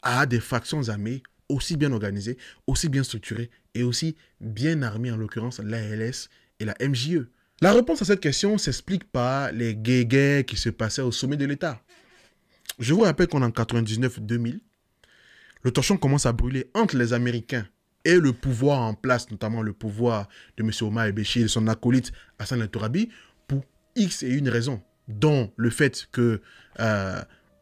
à des factions armées aussi bien organisées, aussi bien structurées et aussi bien armées, en l'occurrence l'ALS et la MJE. La réponse à cette question s'explique par les guéguerres qui se passaient au sommet de l'État. Je vous rappelle qu'on est en 99-2000. Le torchon commence à brûler entre les Américains et le pouvoir en place, notamment le pouvoir de M. Omar el-Béchir et son acolyte Hassan el-Tourabi, pour X et une raison, dont le fait que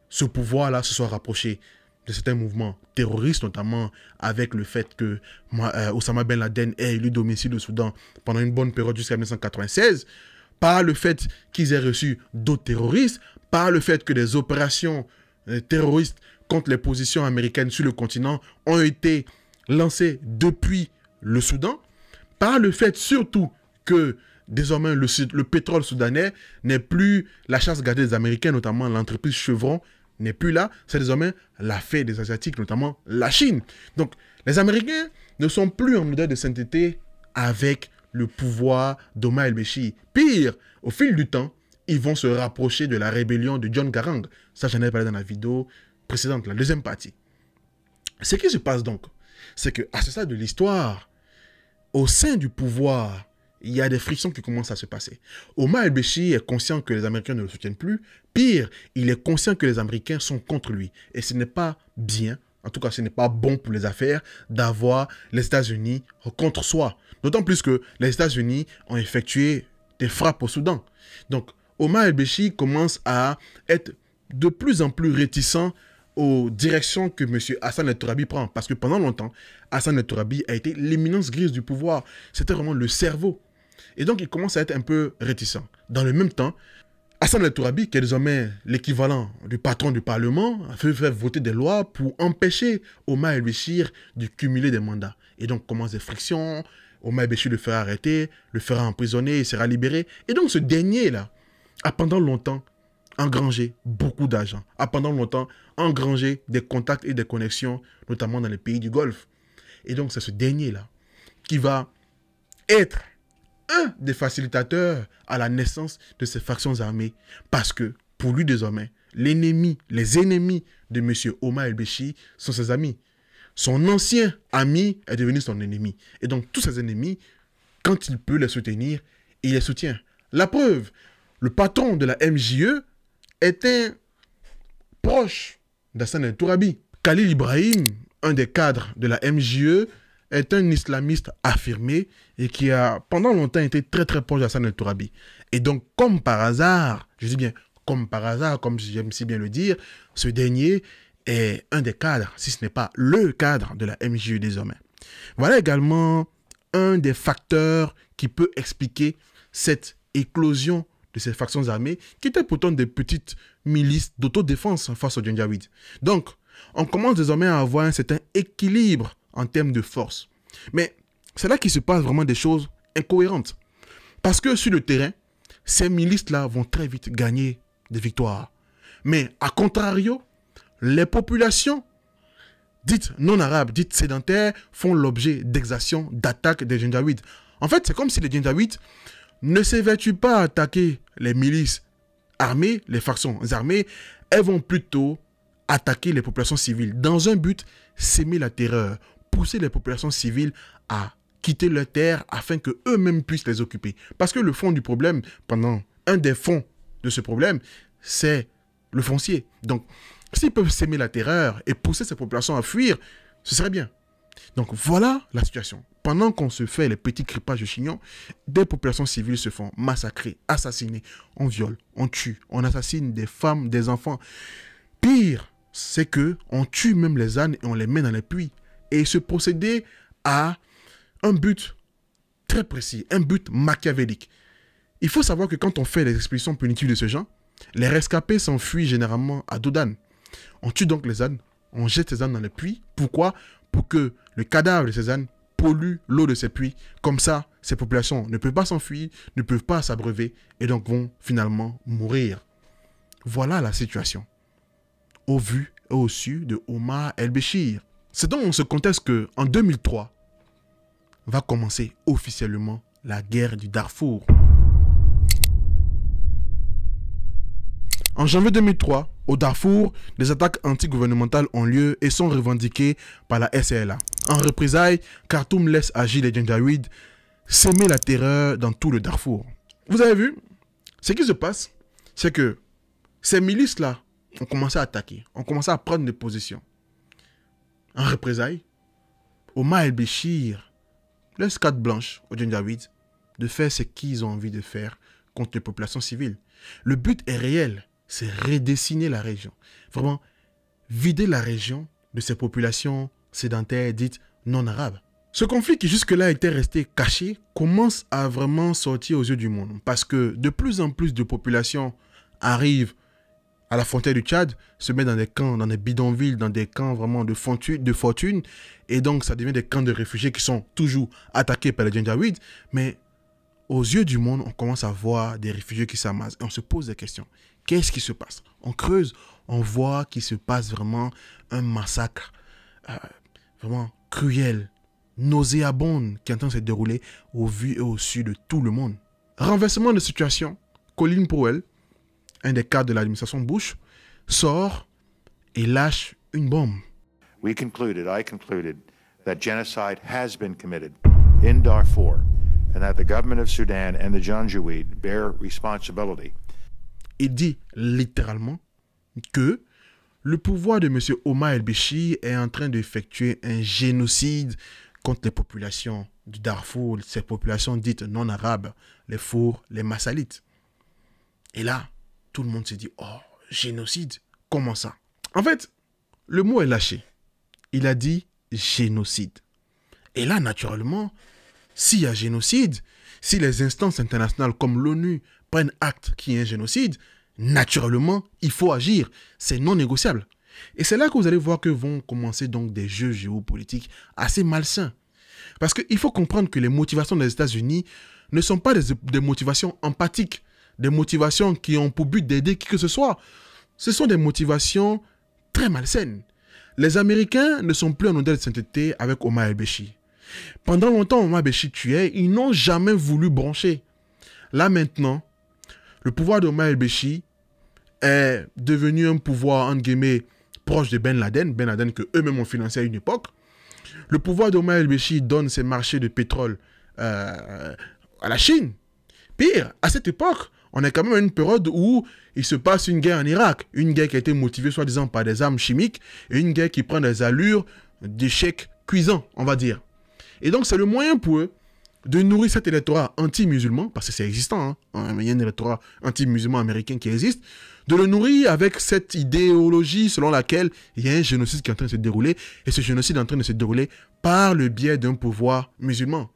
ce pouvoir-là se soit rapproché de certains mouvements terroristes, notamment avec le fait que Osama Ben Laden ait élu domicile au Soudan pendant une bonne période jusqu'à 1996, par le fait qu'ils aient reçu d'autres terroristes, par le fait que des opérations terroristes contre les positions américaines sur le continent ont été lancées depuis le Soudan, par le fait surtout que désormais le pétrole soudanais n'est plus la chasse gardée des Américains, notamment l'entreprise Chevron n'est plus là, c'est désormais l'affaire des Asiatiques, notamment la Chine. Donc les Américains ne sont plus en modèle de sainteté avec le pouvoir d'Omar el-Béchir. Pire, au fil du temps, ils vont se rapprocher de la rébellion de John Garang. Ça, j'en ai parlé dans la vidéo précédente, la deuxième partie. Ce qui se passe donc, c'est qu'à ce stade de l'histoire, au sein du pouvoir, il y a des frictions qui commencent à se passer. Omar el-Béchir est conscient que les Américains ne le soutiennent plus. Pire, il est conscient que les Américains sont contre lui. Et ce n'est pas bien, en tout cas ce n'est pas bon pour les affaires, d'avoir les États-Unis contre soi. D'autant plus que les États-Unis ont effectué des frappes au Soudan. Donc Omar el-Béchir commence à être de plus en plus réticent aux directions que M. Hassan el-Tourabi prend. Parce que pendant longtemps, Hassan el-Tourabi a été l'éminence grise du pouvoir. C'était vraiment le cerveau. Et donc, il commence à être un peu réticent. Dans le même temps, Hassan el-Tourabi, qui est désormais l'équivalent du patron du Parlement, a fait voter des lois pour empêcher Omar el-Béchir de cumuler des mandats. Et donc, commence des frictions. Omar el-Béchir le fera arrêter, le fera emprisonner, il sera libéré. Et donc, ce dernier-là a pendant longtemps engrangé beaucoup d'argent, a pendant longtemps engrangé des contacts et des connexions, notamment dans les pays du Golfe. Et donc, c'est ce dernier-là qui va être un des facilitateurs à la naissance de ces factions armées, parce que, pour lui désormais, les ennemis de M. Omar el-Béchir sont ses amis. Son ancien ami est devenu son ennemi. Et donc, tous ses ennemis, quand il peut les soutenir, il les soutient. La preuve, le patron de la MJE est un proche d'Hassan el-Tourabi. Khalil Ibrahim, un des cadres de la MJE, est un islamiste affirmé et qui a pendant longtemps été très très proche d'Hassan el-Tourabi. Et donc, comme par hasard, je dis bien comme par hasard, comme j'aime si bien le dire, ce dernier est un des cadres, si ce n'est pas le cadre de la MJE désormais. Voilà également un des facteurs qui peut expliquer cette éclosion de ces factions armées, qui étaient pourtant des petites milices d'autodéfense face aux Janjaweed. Donc, on commence désormais à avoir un certain équilibre en termes de force. Mais c'est là qu'il se passe vraiment des choses incohérentes. Parce que sur le terrain, ces milices-là vont très vite gagner des victoires. Mais à contrario, les populations dites non arabes, dites sédentaires, font l'objet d'exactions, d'attaques des Janjaweed. En fait, c'est comme si les Janjaweed ne s'évertuent pas à attaquer les milices armées, les factions armées, elles vont plutôt attaquer les populations civiles dans un but, s'aimer la terreur, pousser les populations civiles à quitter leurs terres afin qu'eux-mêmes puissent les occuper. Parce que le fond du problème, un des fonds de ce problème, c'est le foncier. Donc, s'ils peuvent s'aimer la terreur et pousser ces populations à fuir, ce serait bien. Donc, voilà la situation. Pendant qu'on se fait les petits cripages de chignons, des populations civiles se font massacrer, assassiner. On viole, on tue, on assassine des femmes, des enfants. Pire, c'est que on tue même les ânes et on les met dans les puits. Et ce procédé a un but très précis, un but machiavélique. Il faut savoir que quand on fait les expéditions punitives de ce genre, les rescapés s'enfuient généralement à dos d'âne. On tue donc les ânes, on jette ces ânes dans les puits. Pourquoi? Pour que le cadavre de ces ânes pollue l'eau de ces puits. Comme ça, ces populations ne peuvent pas s'enfuir, ne peuvent pas s'abreuver et donc vont finalement mourir. Voilà la situation. Au vu et au su de Omar el-Béchir. C'est dans ce contexte qu'en 2003, va commencer officiellement la guerre du Darfour. En janvier 2003, au Darfour, des attaques anti-gouvernementales ont lieu et sont revendiquées par la SRLA. En représailles, Khartoum laisse agir les Janjaweed, s'aimer la terreur dans tout le Darfour. Vous avez vu? Ce qui se passe, c'est que ces milices-là ont commencé à attaquer, ont commencé à prendre des positions. En représailles, Omar el-Béchir laisse carte blanche aux Janjaweed de faire ce qu'ils ont envie de faire contre les populations civiles. Le but est réel, c'est redessiner la région. Vraiment, vider la région de ces populations sédentaires dites non arabes. Ce conflit qui jusque-là était resté caché commence à vraiment sortir aux yeux du monde. Parce que de plus en plus de populations arrivent à la frontière du Tchad, se mettent dans des camps, dans des bidonvilles, dans des camps vraiment de fortune. Et donc, ça devient des camps de réfugiés qui sont toujours attaqués par les Janjaweed. Mais aux yeux du monde, on commence à voir des réfugiés qui s'amassent. Et on se pose des questions. Qu'est-ce qui se passe? On creuse, on voit qu'il se passe vraiment un massacre vraiment cruel, nauséabond qui est en train de se dérouler au vu et au su de tout le monde. Renversement de situation, Colin Powell, un des cadres de l'administration Bush, sort et lâche une bombe. I concluded that genocide has been committed in Darfur and that the government of Sudan and the Janjaweed bear responsibility. Il dit littéralement que le pouvoir de M. Omar el-Béchir est en train d'effectuer un génocide contre les populations du Darfour, ces populations dites non arabes, les Fours, les Massalites. Et là, tout le monde s'est dit, oh, génocide, comment ça? En fait, le mot est lâché. Il a dit génocide. Et là, naturellement, s'il y a génocide, si les instances internationales comme l'ONU prennent acte qu'il y a un génocide, naturellement, il faut agir. C'est non négociable. Et c'est là que vous allez voir que vont commencer donc des jeux géopolitiques assez malsains. Parce qu'il faut comprendre que les motivations des États-Unis ne sont pas des motivations empathiques, des motivations qui ont pour but d'aider qui que ce soit. Ce sont des motivations très malsaines. Les Américains ne sont plus en odeur de sainteté avec Omar el-Béchir. Pendant longtemps, Omar el-Béchir tuait, ils n'ont jamais voulu broncher. Là maintenant, le pouvoir d'Omar el-Béchir est devenu un pouvoir, entre guillemets, proche de Ben Laden que eux-mêmes ont financé à une époque. Le pouvoir d'Omar el-Béchir donne ses marchés de pétrole à la Chine. Pire, à cette époque, on est quand même à une période où il se passe une guerre en Irak. Une guerre qui a été motivée soi-disant par des armes chimiques et une guerre qui prend des allures d'échecs cuisants, on va dire. Et donc, c'est le moyen pour eux de nourrir cet électorat anti-musulman, parce que c'est existant, hein, il y a un électorat anti-musulman américain qui existe, de le nourrir avec cette idéologie selon laquelle il y a un génocide qui est en train de se dérouler, et ce génocide est en train de se dérouler par le biais d'un pouvoir musulman.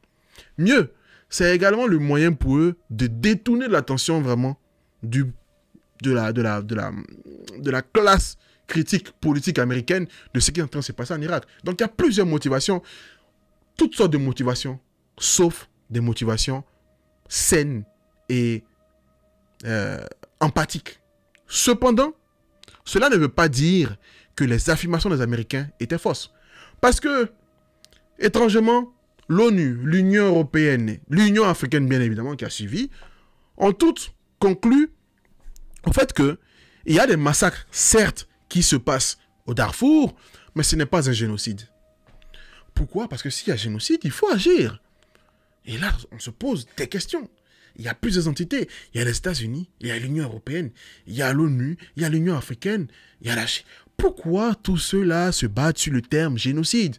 Mieux, c'est également le moyen pour eux de détourner l'attention vraiment de la classe critique politique américaine de ce qui est en train de se passer en Irak. Donc il y a plusieurs motivations, toutes sortes de motivations, sauf des motivations saines et empathiques. Cependant, cela ne veut pas dire que les affirmations des Américains étaient fausses. Parce que, étrangement, l'ONU, l'Union européenne, l'Union africaine bien évidemment qui a suivi, ont toutes conclu au fait qu'il y a des massacres, certes, qui se passent au Darfour, mais ce n'est pas un génocide. Pourquoi? Parce que s'il y a génocide, il faut agir. Et là, on se pose des questions. Il y a plusieurs entités. Il y a les États-Unis, il y a l'Union européenne, il y a l'ONU, il y a l'Union africaine, il y a la Chine. Pourquoi tous ceux-là se battent sur le terme génocide?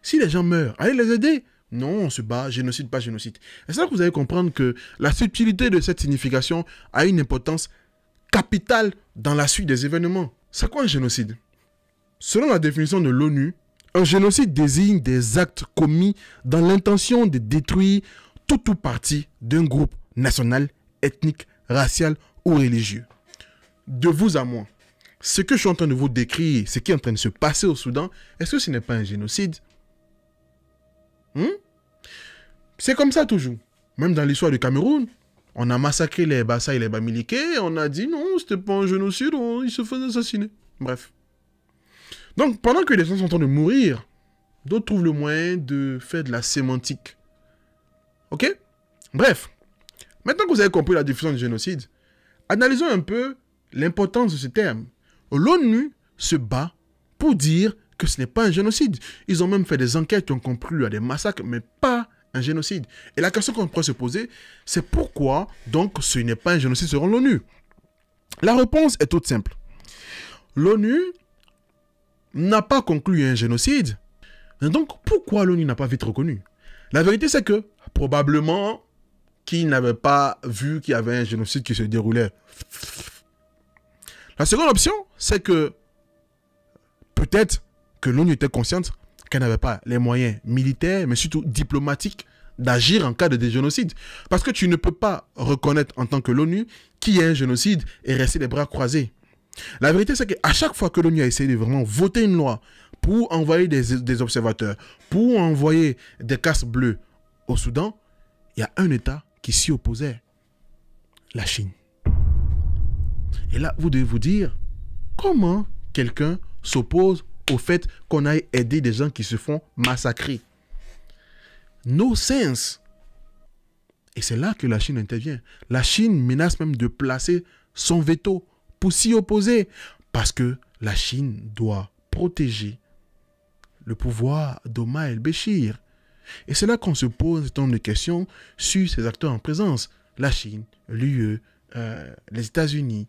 Si les gens meurent, allez les aider. Non, on se bat, génocide, pas génocide. Et c'est là que vous allez comprendre que la subtilité de cette signification a une importance capitale dans la suite des événements. C'est quoi un génocide? Selon la définition de l'ONU, un génocide désigne des actes commis dans l'intention de détruire tout ou partie d'un groupe national, ethnique, racial ou religieux. De vous à moi, ce que je suis en train de vous décrire, ce qui est en train de se passer au Soudan, est-ce que ce n'est pas un génocide? C'est comme ça toujours. Même dans l'histoire du Cameroun, on a massacré les Bassa et les Bamileke, on a dit non, c'était pas un génocide, ils se faisaient assassiner. Bref. Donc, pendant que les gens sont en train de mourir, d'autres trouvent le moyen de faire de la sémantique. Ok? Bref. Maintenant que vous avez compris la définition du génocide, analysons un peu l'importance de ce terme. L'ONU se bat pour dire que ce n'est pas un génocide. Ils ont même fait des enquêtes qui ont conclu à des massacres, mais pas un génocide. Et la question qu'on pourrait se poser, c'est pourquoi donc ce n'est pas un génocide selon l'ONU? La réponse est toute simple. L'ONU n'a pas conclu un génocide. Et donc, pourquoi l'ONU n'a pas vite reconnu? La vérité, c'est que, probablement, qu'ils n'avaient pas vu qu'il y avait un génocide qui se déroulait. La seconde option, c'est que, peut-être que l'ONU était consciente qu'elle n'avait pas les moyens militaires, mais surtout diplomatiques, d'agir en cas de génocide. Parce que tu ne peux pas reconnaître en tant que l'ONU qu'il y a un génocide et rester les bras croisés. La vérité, c'est qu'à chaque fois que l'ONU a essayé de vraiment voter une loi pour envoyer des observateurs, pour envoyer des casques bleus au Soudan, il y a un État qui s'y opposait. La Chine. Et là, vous devez vous dire, comment quelqu'un s'oppose au fait qu'on aille aider des gens qui se font massacrer? No sense. Et c'est là que la Chine intervient. La Chine menace même de placer son veto pour s'y opposer, parce que la Chine doit protéger le pouvoir d'Omar el-Béchir. Et c'est là qu'on se pose un certain nombre de questions sur ces acteurs en présence. La Chine, l'UE, les États-Unis.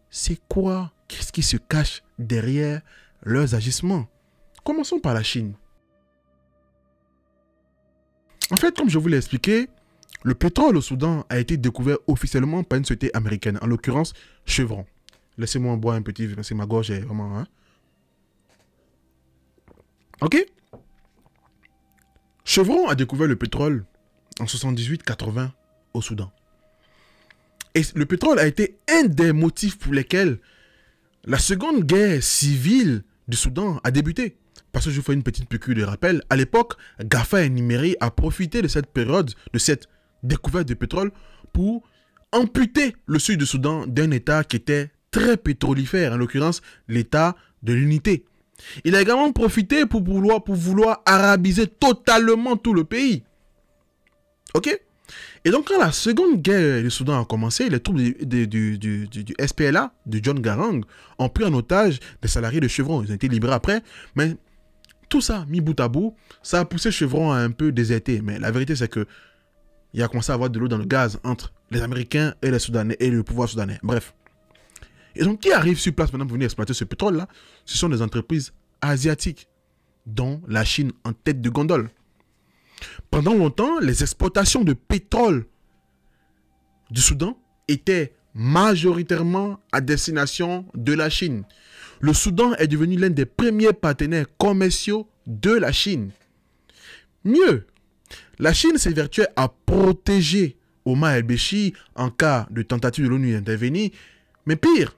C'est quoi? Qu'est-ce qui se cache derrière leurs agissements? Commençons par la Chine. En fait, comme je vous l'ai expliqué, le pétrole au Soudan a été découvert officiellement par une société américaine, en l'occurrence Chevron. Laissez-moi boire un petit, parce que ma gorge est vraiment... Hein? Ok? Chevron a découvert le pétrole en 78-80 au Soudan. Et le pétrole a été un des motifs pour lesquels la seconde guerre civile du Soudan a débuté. Parce que je vous fais une petite piqûre de rappel. À l'époque, Gafa et Nimeri a profité de cette période, de cette découverte de pétrole, pour amputer le sud du Soudan d'un État qui était très pétrolifère, en l'occurrence l'État de l'unité. Il a également profité pour vouloir arabiser totalement tout le pays. Ok? Et donc, quand la seconde guerre du Soudan a commencé, les troupes du SPLA, de John Garang, ont pris en otage des salariés de Chevron. Ils ont été libérés après. Mais tout ça, mis bout à bout, ça a poussé Chevron à un peu déserter. Mais la vérité, c'est que il a commencé à avoir de l'eau dans le gaz entre les Américains et les Soudanais et le pouvoir soudanais. Bref. Et donc, qui arrive sur place maintenant pour venir exploiter ce pétrole-là? Ce sont des entreprises asiatiques, dont la Chine en tête de gondole. Pendant longtemps, les exportations de pétrole du Soudan étaient majoritairement à destination de la Chine. Le Soudan est devenu l'un des premiers partenaires commerciaux de la Chine. Mieux, la Chine s'évertuait à protéger Omar el-Béchir en cas de tentative de l'ONU d'intervenir. Mais pire,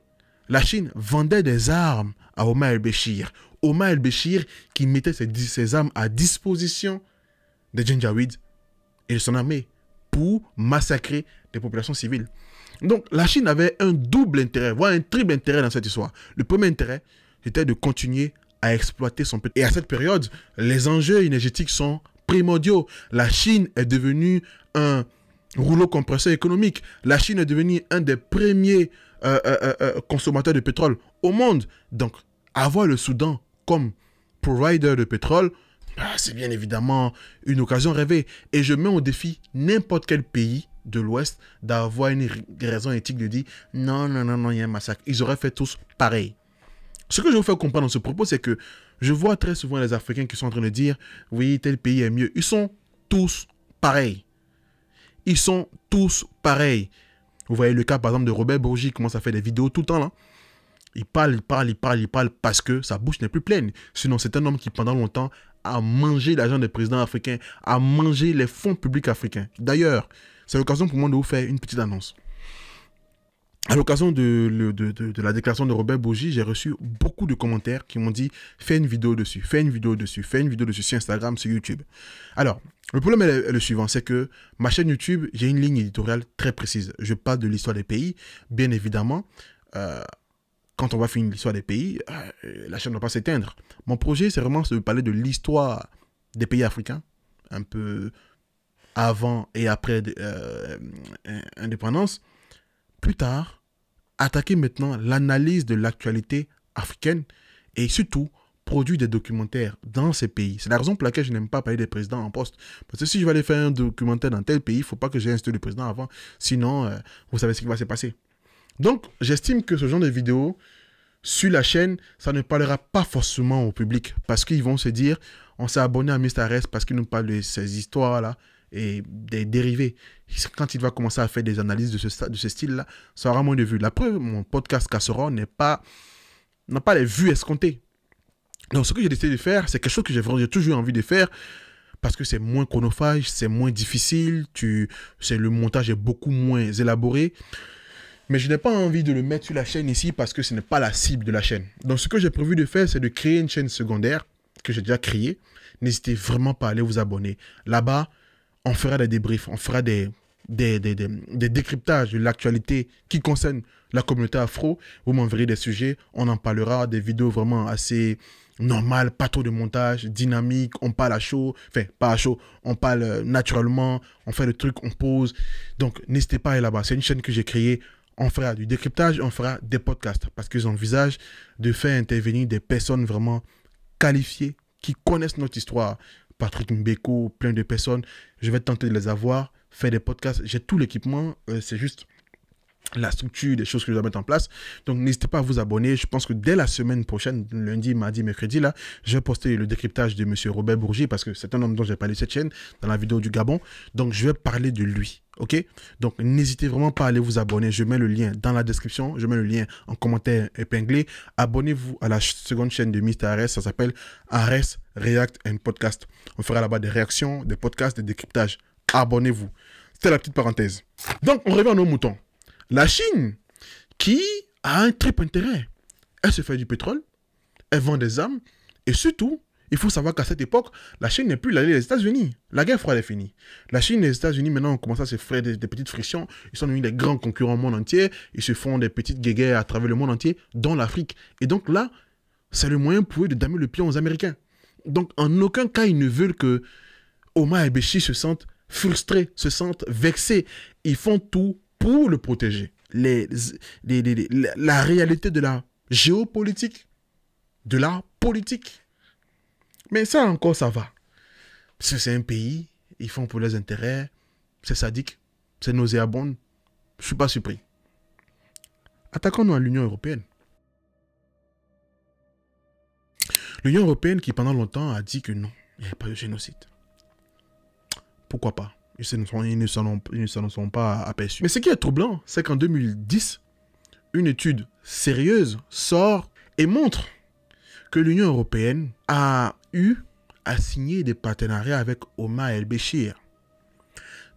la Chine vendait des armes à Omar el-Béchir. Omar el-Béchir qui mettait ses armes à disposition des Janjaweed et de son armée pour massacrer des populations civiles. Donc la Chine avait un double intérêt, voire un triple intérêt dans cette histoire. Le premier intérêt, c'était de continuer à exploiter son pétrole. Et à cette période, les enjeux énergétiques sont primordiaux. La Chine est devenue un rouleau compresseur économique. La Chine est devenue un des premiers consommateurs de pétrole au monde. Donc, avoir le Soudan comme provider de pétrole, c'est bien évidemment une occasion rêvée. Et je mets au défi n'importe quel pays de l'Ouest d'avoir une raison éthique de dire non, il y a un massacre. Ils auraient fait tous pareil. Ce que je vous fais comprendre dans ce propos, c'est que je vois très souvent les Africains qui sont en train de dire oui, tel pays est mieux. Ils sont tous pareils. Ils sont tous pareils. Vous voyez le cas par exemple de Robert Bourgi qui commence à faire des vidéos tout le temps là. Il parle parce que sa bouche n'est plus pleine. Sinon, c'est un homme qui pendant longtemps a mangé l'argent des présidents africains, a mangé les fonds publics africains. D'ailleurs, c'est l'occasion pour moi de vous faire une petite annonce. À l'occasion de la déclaration de Robert Bourgi, j'ai reçu beaucoup de commentaires qui m'ont dit « Fais une vidéo dessus, fais une vidéo dessus, fais une vidéo dessus sur Instagram, sur YouTube. » Alors, le problème est le suivant, c'est que ma chaîne YouTube, j'ai une ligne éditoriale très précise. Je parle de l'histoire des pays, bien évidemment. Quand on va finir l'histoire des pays, la chaîne ne va pas s'éteindre. Mon projet, c'est vraiment de parler de l'histoire des pays africains, un peu avant et après l'indépendance. Plus tard, attaquer maintenant l'analyse de l'actualité africaine et surtout produire des documentaires dans ces pays. C'est la raison pour laquelle je n'aime pas parler des présidents en poste. Parce que si je vais aller faire un documentaire dans tel pays, il ne faut pas que j'ai installé le président avant. Sinon, vous savez ce qui va se passer. Donc, j'estime que ce genre de vidéos sur la chaîne, ça ne parlera pas forcément au public. Parce qu'ils vont se dire, on s'est abonné à Mr. Rest parce qu'il nous parle de ces histoires-là et des dérivés. Quand il va commencer à faire des analyses de ce style-là, ça aura moins de vues. La preuve, mon podcast Casserole n'a pas les vues escomptées. Donc, ce que j'ai décidé de faire, c'est quelque chose que j'ai toujours envie de faire parce que c'est moins chronophage, c'est moins difficile, le montage est beaucoup moins élaboré. Mais je n'ai pas envie de le mettre sur la chaîne ici parce que ce n'est pas la cible de la chaîne. Donc, ce que j'ai prévu de faire, c'est de créer une chaîne secondaire que j'ai déjà créée. N'hésitez vraiment pas à aller vous abonner. Là-bas, on fera des débriefs, on fera des décryptages de l'actualité qui concerne la communauté afro. Vous m'enverrez des sujets, on en parlera, des vidéos vraiment assez normales, pas trop de montage, dynamique, on parle à chaud, enfin pas à chaud, on parle naturellement, on fait le truc, on pose. Donc n'hésitez pas à aller là-bas, c'est une chaîne que j'ai créée. On fera du décryptage, on fera des podcasts parce que j'envisage de faire intervenir des personnes vraiment qualifiées qui connaissent notre histoire Patrick Mbeko, plein de personnes. Je vais tenter de les avoir, faire des podcasts. J'ai tout l'équipement, c'est juste la structure, des choses que je dois mettre en place. Donc, n'hésitez pas à vous abonner. Je pense que dès la semaine prochaine, lundi, mardi, mercredi, là, je vais poster le décryptage de M. Robert Bourgi parce que c'est un homme dont j'ai parlé cette chaîne dans la vidéo du Gabon. Donc, je vais parler de lui. OK? Donc, n'hésitez vraiment pas à aller vous abonner. Je mets le lien dans la description. Je mets le lien en commentaire épinglé. Abonnez-vous à la seconde chaîne de Mr. Ares. Ça s'appelle Ares React and Podcast. On fera là-bas des réactions, des podcasts, des décryptages. Abonnez-vous. C'était la petite parenthèse. Donc, on revient à nos moutons. La Chine, qui a un triple intérêt. Elle se fait du pétrole, elle vend des armes, et surtout, il faut savoir qu'à cette époque, la Chine n'est plus l'allié des États-Unis. La guerre froide est finie. La Chine et les États-Unis, maintenant, ont commencé à se faire des petites frictions. Ils sont devenus des grands concurrents au monde entier. Ils se font des petites guéguerres à travers le monde entier, dont l'Afrique. Et donc là, c'est le moyen pour eux de damer le pion aux Américains. Donc, en aucun cas, ils ne veulent que Omar el-Béchir se sente frustré, se sente vexé. Ils font tout pour le protéger. La réalité de la géopolitique, de la politique. Mais ça encore, ça va. Parce que c'est un pays, ils font pour leurs intérêts, c'est sadique, c'est nauséabond. Je ne suis pas surpris. Attaquons-nous à l'Union européenne. L'Union européenne qui pendant longtemps a dit que non, il n'y avait pas de génocide. Pourquoi pas? Ils ne s'en sont pas aperçus. Mais ce qui est troublant, c'est qu'en 2010, une étude sérieuse sort et montre que l'Union européenne a eu à signer des partenariats avec Omar el-Béchir.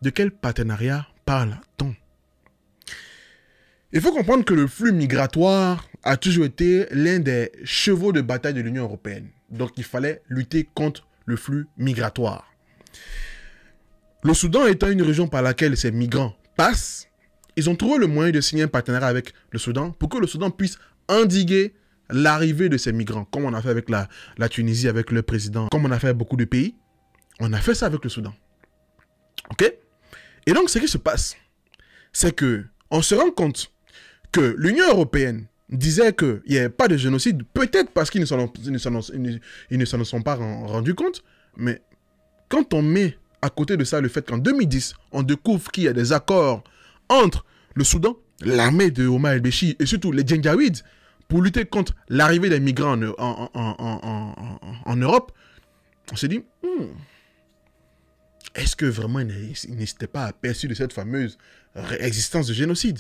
De quel partenariat parle-t-on? Il faut comprendre que le flux migratoire a toujours été l'un des chevaux de bataille de l'Union européenne. Donc il fallait lutter contre le flux migratoire. Le Soudan étant une région par laquelle ces migrants passent, ils ont trouvé le moyen de signer un partenariat avec le Soudan pour que le Soudan puisse endiguer l'arrivée de ces migrants, comme on a fait avec la Tunisie, avec le président, comme on a fait avec beaucoup de pays. On a fait ça avec le Soudan. OK? Et donc, ce qui se passe, c'est que on se rend compte que l'Union européenne disait qu'il n'y avait pas de génocide, peut-être parce qu'ils ne s'en sont pas rendus compte, mais quand on met à côté de ça le fait qu'en 2010, on découvre qu'il y a des accords entre le Soudan, l'armée de Omar el-Béchir et surtout les Djingaouides pour lutter contre l'arrivée des migrants en Europe, on s'est dit, est-ce que vraiment ils n'étaient pas aperçus de cette fameuse existence de génocide?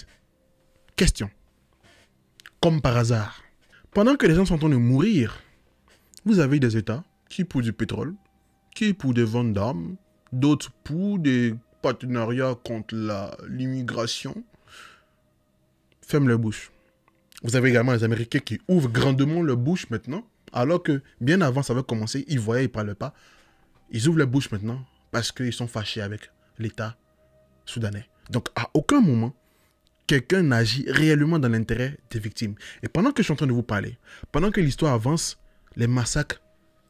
Question. Comme par hasard, pendant que les gens sont en train de mourir, vous avez des États qui pour du pétrole, qui pour des ventes d'armes, d'autres pour des partenariats contre l'immigration, ferment leur bouche. Vous avez également les Américains qui ouvrent grandement leur bouche maintenant, alors que bien avant ça va commencer, ils voyaient, ils ne parlaient pas. Ils ouvrent leur bouche maintenant parce qu'ils sont fâchés avec l'État soudanais. Donc à aucun moment, quelqu'un n'agit réellement dans l'intérêt des victimes. Et pendant que je suis en train de vous parler, pendant que l'histoire avance, les massacres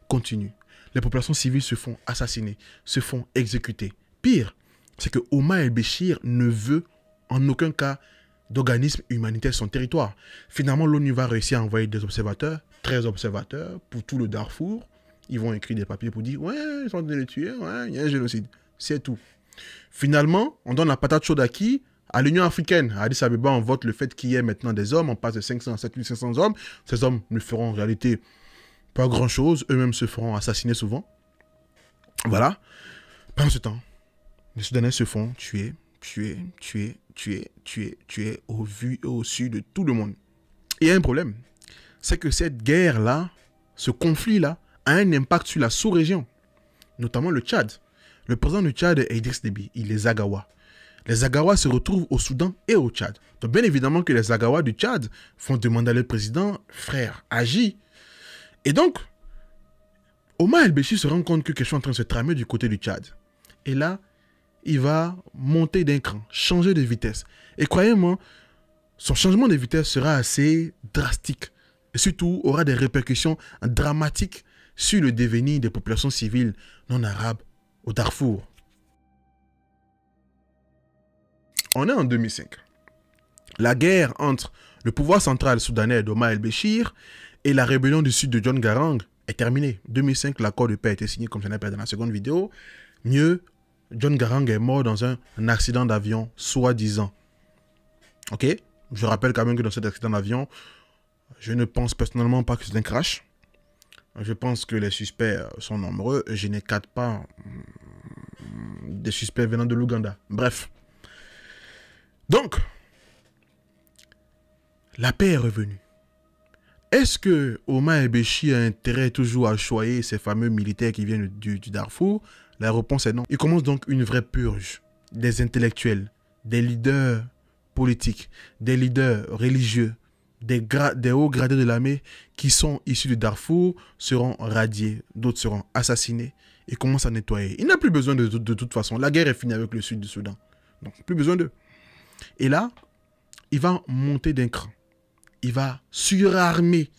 continuent. Les populations civiles se font assassiner, se font exécuter. Pire, c'est que Omar el-Béchir ne veut en aucun cas d'organismes humanitaires sur son territoire. Finalement, l'ONU va réussir à envoyer des observateurs, 13 observateurs, pour tout le Darfour. Ils vont écrire des papiers pour dire « Ouais, ils sont en train de les tuer, ouais, il y a un génocide. » C'est tout. Finalement, on donne la patate chaude à qui? À l'Union africaine. À Addis Abeba, on vote le fait qu'il y ait maintenant des hommes. On passe de 500 à 7500 hommes. Ces hommes ne feront en réalité pas grand-chose. Eux-mêmes se feront assassiner souvent. Voilà. Pendant ce temps, les Soudanais se font tuer au vu et au su de tout le monde. Et il y a un problème. C'est que cette guerre-là, ce conflit-là, a un impact sur la sous-région. Notamment le Tchad. Le président du Tchad est Idriss Déby. Il est Zagawa. Les Zagawa se retrouvent au Soudan et au Tchad. Donc bien évidemment que les Zagawa du Tchad vont demander à leur président, frère, agis. Et donc, Omar el-Béchir se rend compte que quelque chose est en train de se tramer du côté du Tchad. Et là, il va monter d'un cran, changer de vitesse. Et croyez-moi, son changement de vitesse sera assez drastique. Et surtout, aura des répercussions dramatiques sur le devenir des populations civiles non arabes au Darfour. On est en 2005. La guerre entre le pouvoir central soudanais d'Omar el-Béchir et la rébellion du sud de John Garang est terminé. 2005, l'accord de paix a été signé, comme j'en ai parlé dans la seconde vidéo. Mieux, John Garang est mort dans un accident d'avion, soi-disant. Ok? Je rappelle quand même que dans cet accident d'avion, je ne pense personnellement pas que c'est un crash. Je pense que les suspects sont nombreux. Je n'écarte pas des suspects venant de l'Ouganda. Bref. Donc, la paix est revenue. Est-ce que Omar el-Béchir a intérêt toujours à choyer ces fameux militaires qui viennent du Darfour? La réponse est non. Il commence donc une vraie purge des intellectuels, des leaders politiques, des leaders religieux, des hauts gradés de l'armée qui sont issus du Darfour seront radiés, d'autres seront assassinés et commence à nettoyer. Il n'a plus besoin de toute façon. La guerre est finie avec le sud du Soudan. Donc, plus besoin d'eux. Et là, il va monter d'un cran. Il va surarmer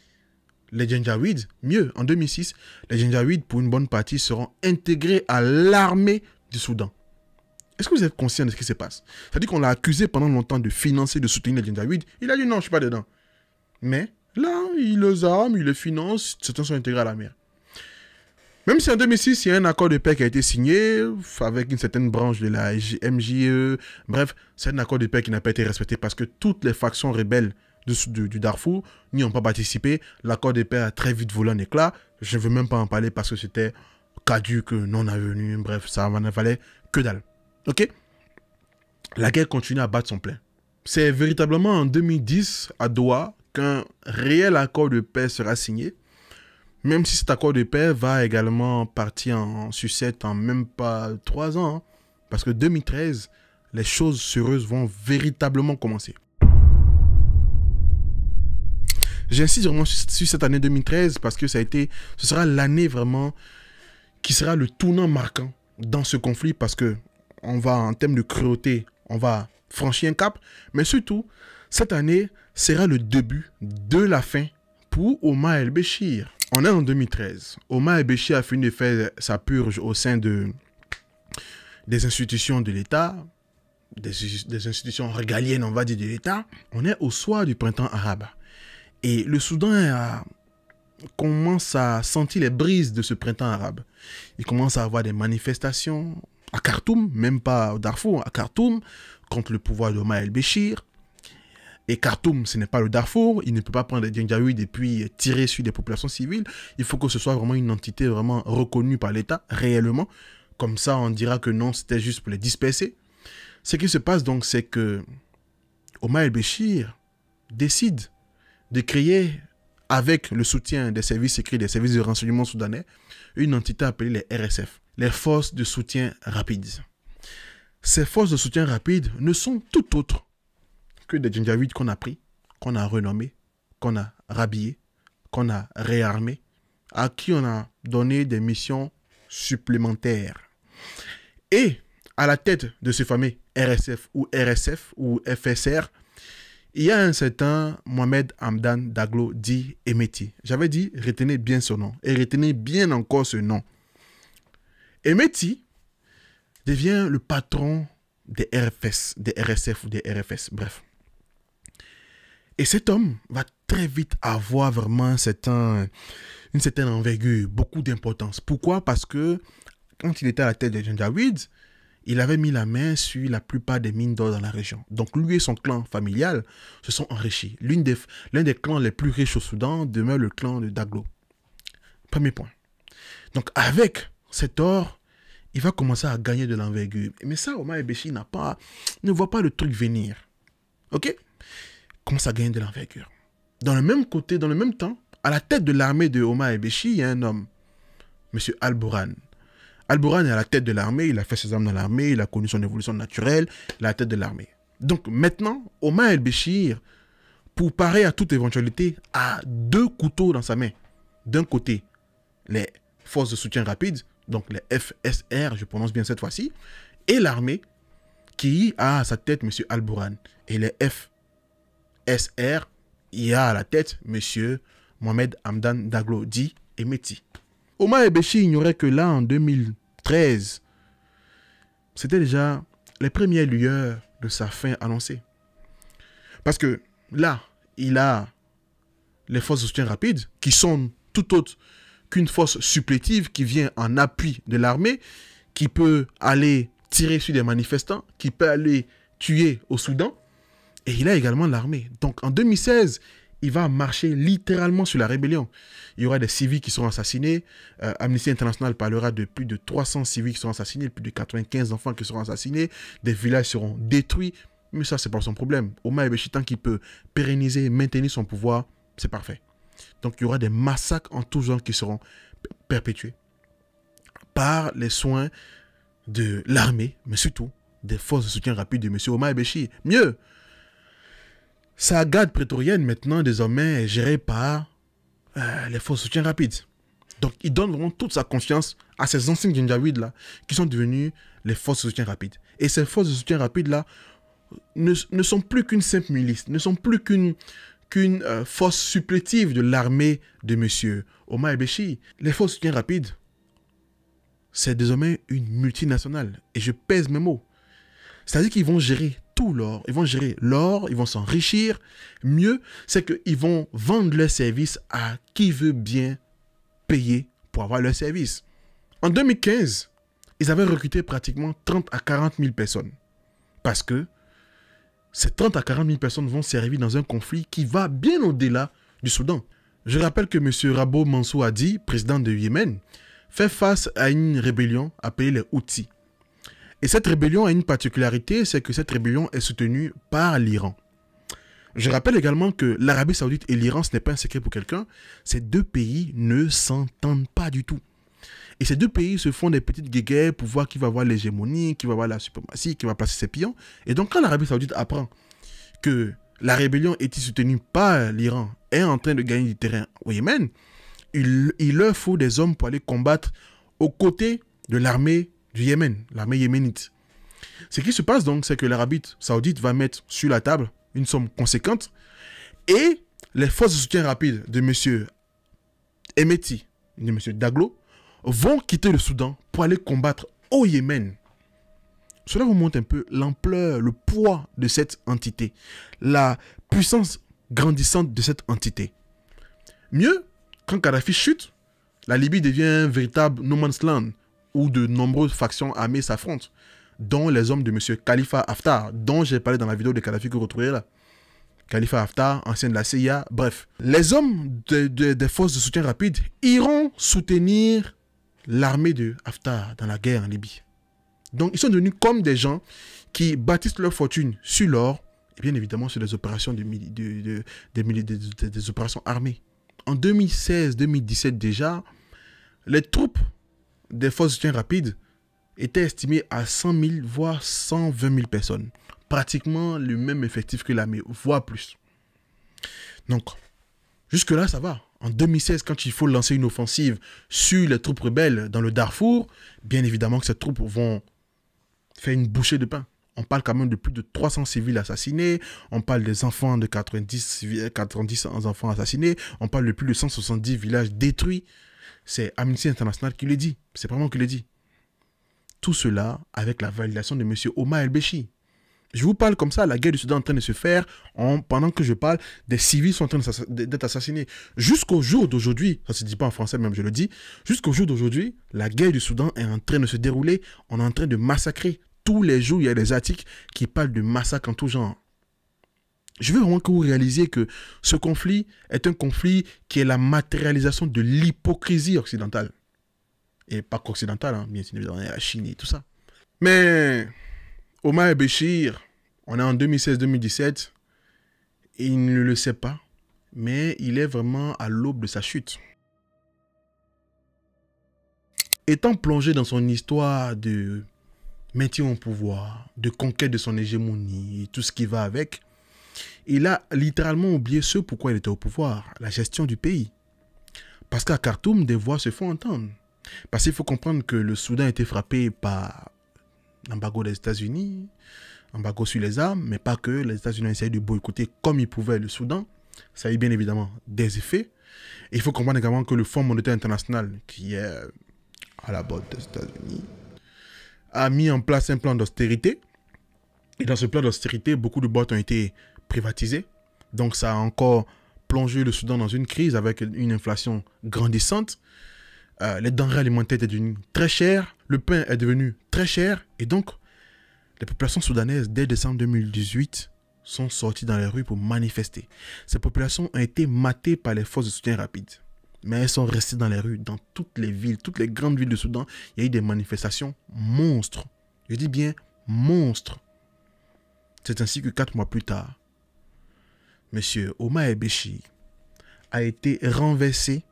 les Janjaweeds. Mieux, en 2006, les Janjaweeds, pour une bonne partie, seront intégrés à l'armée du Soudan. Est-ce que vous êtes conscient de ce qui se passe? C'est-à-dire qu'on l'a accusé pendant longtemps de financer, de soutenir les Janjaweeds. Il a dit non, je ne suis pas dedans. Mais là, il les arme, il les finance, certains sont intégrés à l'armée. Même si en 2006, il y a un accord de paix qui a été signé avec une certaine branche de la MJE. Bref, c'est un accord de paix qui n'a pas été respecté parce que toutes les factions rebelles du Darfour n'y ont pas participé. L'accord de paix a très vite volé en éclats. Je ne veux même pas en parler parce que c'était caduque, non avenu. Bref, ça ne valait que dalle. Ok? La guerre continue à battre son plein. C'est véritablement en 2010, à Doha, qu'un réel accord de paix sera signé. Même si cet accord de paix va également partir en sucette en même pas 3 ans. Hein, parce que 2013, les choses sérieuses vont véritablement commencer. J'insiste vraiment sur cette année 2013 parce que ce sera l'année vraiment qui sera le tournant marquant dans ce conflit parce que on va, en termes de cruauté, on va franchir un cap. Mais surtout, cette année sera le début de la fin pour Omar el-Béchir. On est en 2013. Omar el-Béchir a fini de faire sa purge au sein des institutions de l'État, des institutions régaliennes, on va dire, de l'État. On est au soir du printemps arabe. Et le Soudan commence à sentir les brises de ce printemps arabe. Il commence à avoir des manifestations à Khartoum, même pas au Darfour, à Khartoum, contre le pouvoir d'Omar el-Béchir. Et Khartoum, ce n'est pas le Darfour. Il ne peut pas prendre des Janjaweed et puis tirer sur des populations civiles. Il faut que ce soit vraiment une entité vraiment reconnue par l'État, réellement. Comme ça, on dira que non, c'était juste pour les disperser. Ce qui se passe donc, c'est que Omar el-Béchir décide de créer, avec le soutien des services secrets, des services de renseignement soudanais, une entité appelée les RSF, les forces de soutien rapide. Ces forces de soutien rapide ne sont tout autres que des Janjaweed qu'on a pris, qu'on a renommés, qu'on a rhabillés, qu'on a réarmés, à qui on a donné des missions supplémentaires. Et à la tête de ce fameux RSF ou FSR, il y a un certain Mohamed Hamdan Daglo dit Emeti. J'avais dit, retenez bien ce nom. Et retenez bien encore ce nom. Emeti devient le patron des RSF ou des RFS. Bref. Et cet homme va très vite avoir vraiment une certaine envergure, beaucoup d'importance. Pourquoi? Parce que quand il était à la tête des Janjaweeds, il avait mis la main sur la plupart des mines d'or dans la région. Donc lui et son clan familial se sont enrichis. L'un des clans les plus riches au Soudan demeure le clan de Daglo. Premier point. Donc avec cet or, il va commencer à gagner de l'envergure. Mais ça, Omar el-Béchir ne voit pas le truc venir. Ok? Il commence à gagner de l'envergure. Dans le même temps, à la tête de l'armée de Omar el-Béchir, il y a un homme, M. Al-Bourhan. Al-Bourhan est à la tête de l'armée, il a fait ses armes dans l'armée, il a connu son évolution naturelle, il est à la tête de l'armée. Donc maintenant, Omar el-Béchir, pour parer à toute éventualité, a 2 couteaux dans sa main. D'un côté, les forces de soutien rapide, donc les FSR, je prononce bien cette fois-ci, et l'armée qui a à sa tête M. Al-Bourhan. Et les FSR, il y a à la tête M. Mohamed Hamdan Daglo, dit Emeti. Omar el-Béchir ignorait que là, en 2013, c'était déjà les premières lueurs de sa fin annoncée. Parce que là, il a les forces de soutien rapide qui sont tout autres qu'une force supplétive qui vient en appui de l'armée, qui peut aller tirer sur des manifestants, qui peut aller tuer au Soudan. Et il a également l'armée. Donc en 2016, il va marcher littéralement sur la rébellion. Il y aura des civils qui seront assassinés. Amnesty International parlera de plus de 300 civils qui seront assassinés, plus de 95 enfants qui seront assassinés. Des villages seront détruits. Mais ça, c'est pas son problème. Omar el-Béchir, tant qu'il peut pérenniser et maintenir son pouvoir, c'est parfait. Donc il y aura des massacres en tout genre qui seront perpétués par les soins de l'armée, mais surtout des forces de soutien rapide de M. Omar el-Béchir. Mieux, sa garde prétorienne maintenant désormais est gérée par les forces de soutien rapide. Donc il donne vraiment toute sa confiance à ces anciens Janjaweed là qui sont devenus les forces de soutien rapide. Et ces forces de soutien rapide là ne sont plus qu'une simple milice, ne sont plus qu'une force supplétive de l'armée de M. Omar el-Béchir. Les forces de soutien rapide, c'est désormais une multinationale. Et je pèse mes mots. C'est-à-dire qu'ils vont gérer tout l'or. Ils vont gérer l'or, ils vont s'enrichir. Mieux, c'est qu'ils vont vendre leurs services à qui veut bien payer pour avoir leurs services. En 2015, ils avaient recruté pratiquement 30 à 40 000 personnes. Parce que ces 30 à 40 000 personnes vont servir dans un conflit qui va bien au-delà du Soudan. Je rappelle que M. Rabo Mansour Hadi, président de Yémen, fait face à une rébellion appelée les Houthis. Et cette rébellion a une particularité, c'est que cette rébellion est soutenue par l'Iran. Je rappelle également que l'Arabie Saoudite et l'Iran, ce n'est pas un secret pour quelqu'un, ces deux pays ne s'entendent pas du tout. Et ces deux pays se font des petites guéguerres pour voir qui va avoir l'hégémonie, qui va avoir la suprématie, qui va placer ses pions. Et donc quand l'Arabie Saoudite apprend que la rébellion est soutenue par l'Iran est en train de gagner du terrain au Yémen, il leur faut des hommes pour aller combattre aux côtés de l'armée du Yémen, l'armée yéménite. Ce qui se passe donc, c'est que l'Arabie Saoudite va mettre sur la table une somme conséquente et les forces de soutien rapide de M. Hemeti, de M. Daglo, vont quitter le Soudan pour aller combattre au Yémen. Cela vous montre un peu l'ampleur, le poids de cette entité, la puissance grandissante de cette entité. Mieux, quand Kadhafi chute, la Libye devient un véritable no man's land où de nombreuses factions armées s'affrontent, dont les hommes de M. Khalifa Haftar, dont j'ai parlé dans la vidéo de Kadhafi que vous retrouverez là. Khalifa Haftar, ancien de la CIA, bref. Les hommes des forces de soutien rapide iront soutenir l'armée de Haftar dans la guerre en Libye. Donc, ils sont devenus comme des gens qui bâtissent leur fortune sur l'or et bien évidemment sur des opérations, des opérations armées. En 2016-2017 déjà, les troupes des forces de soutien rapide étaient estimées à 100 000 voire 120 000 personnes. Pratiquement le même effectif que l'armée, voire plus. Donc, jusque-là, ça va. En 2016, quand il faut lancer une offensive sur les troupes rebelles dans le Darfour, bien évidemment que ces troupes vont faire une bouchée de pain. On parle quand même de plus de 300 civils assassinés, on parle des enfants de 90 enfants assassinés, on parle de plus de 170 villages détruits. C'est Amnesty International qui le dit, c'est pas moi qui le dis. Tout cela avec la validation de M. Omar el-Béchir. Je vous parle comme ça, la guerre du Soudan est en train de se faire, pendant que je parle, des civils sont en train d'être assassinés. Jusqu'au jour d'aujourd'hui, ça ne se dit pas en français même, je le dis, jusqu'au jour d'aujourd'hui, la guerre du Soudan est en train de se dérouler, on est en train de massacrer. Tous les jours, il y a des articles qui parlent de massacres en tout genre. Je veux vraiment que vous réalisiez que ce conflit est un conflit qui est la matérialisation de l'hypocrisie occidentale. Et pas qu'occidentale, hein, bien évidemment, la Chine et tout ça. Mais Omar el-Béchir, on est en 2016-2017, et il ne le sait pas, mais il est vraiment à l'aube de sa chute. Étant plongé dans son histoire de maintien au pouvoir, de conquête de son hégémonie et tout ce qui va avec, il a littéralement oublié ce pourquoi il était au pouvoir, la gestion du pays. Parce qu'à Khartoum, des voix se font entendre. Parce qu'il faut comprendre que le Soudan a été frappé par l'embargo des États-Unis, embargo sur les armes, mais pas que. Les États-Unis ont essayé de boycotter comme ils pouvaient le Soudan. Ça a eu bien évidemment des effets. Et il faut comprendre également que le Fonds monétaire international, qui est à la botte des États-Unis, a mis en place un plan d'austérité. Et dans ce plan d'austérité, beaucoup de boîtes ont été privatisées. Donc ça a encore plongé le Soudan dans une crise avec une inflation grandissante. les denrées alimentaires étaient devenues très chères, le pain est devenu très cher, et donc les populations soudanaises, dès décembre 2018, sont sorties dans les rues pour manifester. Ces populations ont été matées par les forces de soutien rapide. Mais elles sont restées dans les rues, dans toutes les villes, toutes les grandes villes du Soudan. Il y a eu des manifestations monstres. Je dis bien monstres. C'est ainsi que 4 mois plus tard, M. Omar el-Béchir a été renversé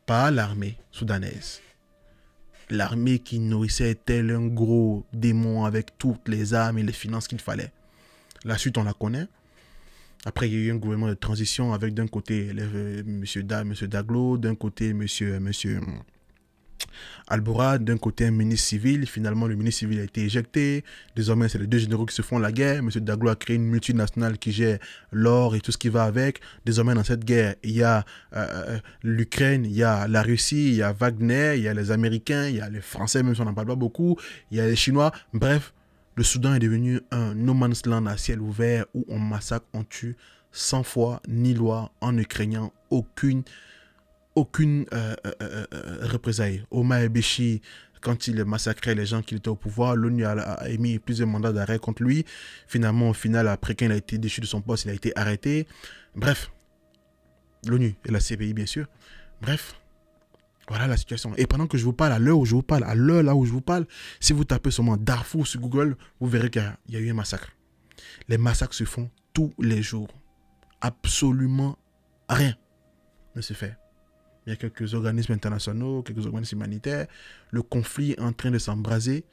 par l'armée soudanaise. L'armée qui nourrissait tel un gros démon avec toutes les armes et les finances qu'il fallait. La suite, on la connaît. Après, il y a eu un gouvernement de transition avec d'un côté M. Daglo, d'un côté M. Al-Bourad, d'un côté un ministre civil. Finalement, le ministre civil a été éjecté. Désormais, c'est les deux généraux qui se font la guerre. M. Daglo a créé une multinationale qui gère l'or et tout ce qui va avec. Désormais, dans cette guerre, il y a l'Ukraine, il y a la Russie, il y a Wagner, il y a les Américains, il y a les Français, même si on n'en parle pas beaucoup, il y a les Chinois. Bref, le Soudan est devenu un no man's land à ciel ouvert où on massacre, on tue sans foi ni loi en ne craignant aucune représailles. Omar el-Béchir, quand il massacrait les gens qui étaient au pouvoir, l'ONU a émis plusieurs mandats d'arrêt contre lui. Finalement, au final, après qu'il a été déchu de son poste, il a été arrêté. Bref, l'ONU et la CPI, bien sûr. Bref, voilà la situation. Et pendant que je vous parle, à l'heure où je vous parle, à l'heure là où je vous parle, si vous tapez seulement Darfour sur Google, vous verrez qu'il y a eu un massacre. Les massacres se font tous les jours. Absolument rien ne se fait. Il y a quelques organismes internationaux, quelques organismes humanitaires. Le conflit est en train de s'embraser.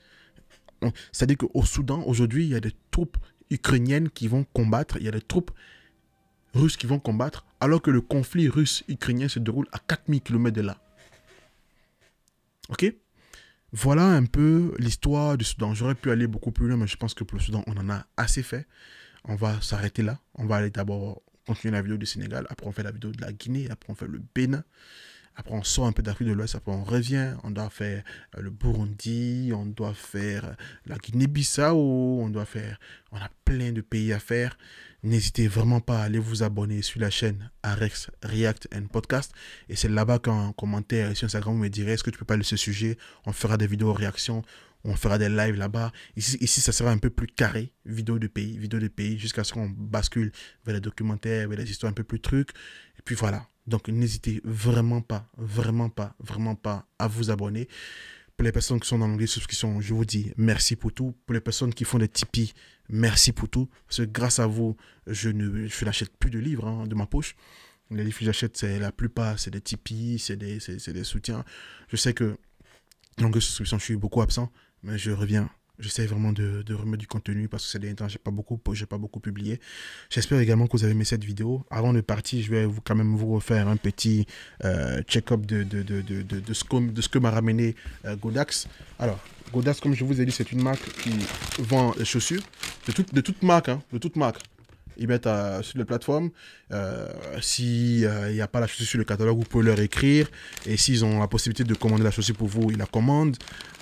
C'est-à-dire qu'au Soudan, aujourd'hui, il y a des troupes ukrainiennes qui vont combattre. Il y a des troupes russes qui vont combattre, alors que le conflit russe-ukrainien se déroule à 4000 km de là. Ok? Voilà un peu l'histoire du Soudan. J'aurais pu aller beaucoup plus loin, mais je pense que pour le Soudan, on en a assez fait. On va s'arrêter là. On va aller d'abord continuer la vidéo du Sénégal. Après, on fait la vidéo de la Guinée. Après, on fait le Bénin. Après, on sort un peu d'Afrique de l'Ouest. Après, on revient. On doit faire le Burundi. On doit faire la Guinée-Bissau. On a plein de pays à faire. N'hésitez vraiment pas à aller vous abonner sur la chaîne Arex React and Podcast. Et c'est là-bas qu'en commentaire sur Instagram, vous me direz est-ce que tu peux parler de ce sujet. On fera des vidéos réactions. On fera des lives là-bas. Ici, ça sera un peu plus carré. Vidéo de pays, jusqu'à ce qu'on bascule vers les documentaires, vers les histoires un peu plus trucs. Et puis voilà. Donc, n'hésitez vraiment pas à vous abonner. Pour les personnes qui sont dans l'onglet subscription, je vous dis merci pour tout. Pour les personnes qui font des Tipeee, merci pour tout. Parce que grâce à vous, je n'achète plus de livres de ma poche. Les livres que j'achète, la plupart, c'est des Tipeee, c'est des soutiens. Je sais que dans l'onglet subscription, je suis beaucoup absent, mais je reviens. J'essaie vraiment de remettre du contenu parce que ces derniers temps, j'ai pas beaucoup publié. J'espère également que vous avez aimé cette vidéo. Avant de partir, je vais quand même vous refaire un petit check-up de ce que m'a ramené Godax. Alors, Godax, comme je vous ai dit, c'est une marque qui vend des chaussures de toute marque. Ils mettent sur les plateformes. S'il n'y a pas la chaussure sur le catalogue, vous pouvez leur écrire. Et s'ils ont la possibilité de commander la chaussure pour vous, ils la commandent.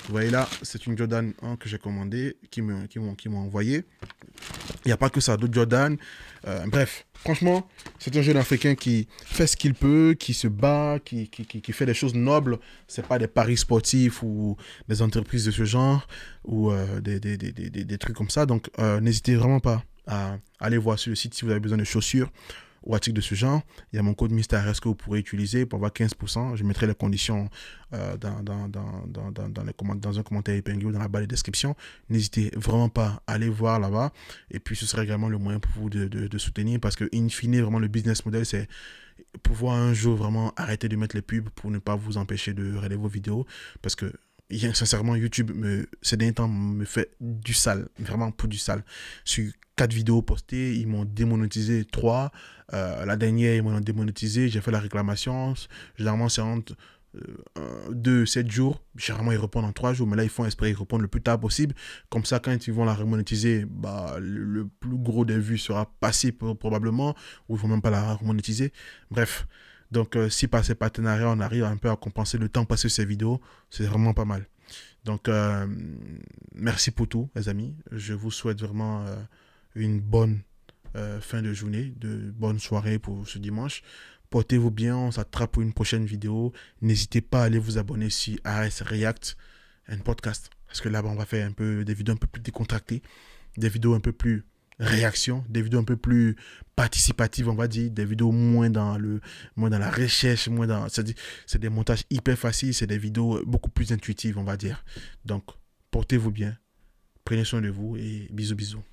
Vous voyez là, c'est une Jordan 1 que j'ai commandée, qui m'ont envoyé. Il n'y a pas que ça, d'autres Jordan. Bref, franchement, c'est un jeune Africain qui fait ce qu'il peut, qui se bat, qui fait des choses nobles. Ce n'est pas des paris sportifs ou des entreprises de ce genre ou des trucs comme ça. Donc, n'hésitez vraiment pas à aller voir sur le site si vous avez besoin de chaussures ou articles de ce genre. Il y a mon code MrRS que vous pourrez utiliser pour avoir 15%. Je mettrai les conditions dans un commentaire épinglé ou dans la barre de description. N'hésitez vraiment pas à aller voir là-bas. Et puis, ce sera également le moyen pour vous de soutenir parce que, in fine, vraiment, le business model, c'est pouvoir un jour vraiment arrêter de mettre les pubs pour ne pas vous empêcher de regarder vos vidéos. Parce que, sincèrement, YouTube, ces derniers temps, me fait du sale. Vraiment pour du sale. Sur 4 vidéos postées, ils m'ont démonétisé 3. La dernière, ils m'ont démonétisé. J'ai fait la réclamation. Généralement, c'est entre 2-7 jours. Généralement, ils répondent en 3 jours. Mais là, ils font espérer répondre le plus tard possible. Comme ça, quand ils vont la remonétiser, le plus gros des vues sera passé probablement. Ou ils ne vont même pas la remonétiser. Bref. Donc, si par ces partenariats, on arrive un peu à compenser le temps passé sur ces vidéos, c'est vraiment pas mal. Donc, merci pour tout, les amis. Je vous souhaite vraiment une bonne fin de journée, de bonne soirée pour ce dimanche. Portez-vous bien, on s'attrape pour une prochaine vidéo. N'hésitez pas à aller vous abonner sur AS React and Podcast. Parce que là-bas, on va faire des vidéos un peu plus décontractées, des vidéos un peu plus réaction, des vidéos un peu plus participatives, on va dire, des vidéos moins dans la recherche, c'est des montages hyper faciles, c'est des vidéos beaucoup plus intuitives, on va dire. Donc, portez-vous bien, prenez soin de vous et bisous bisous.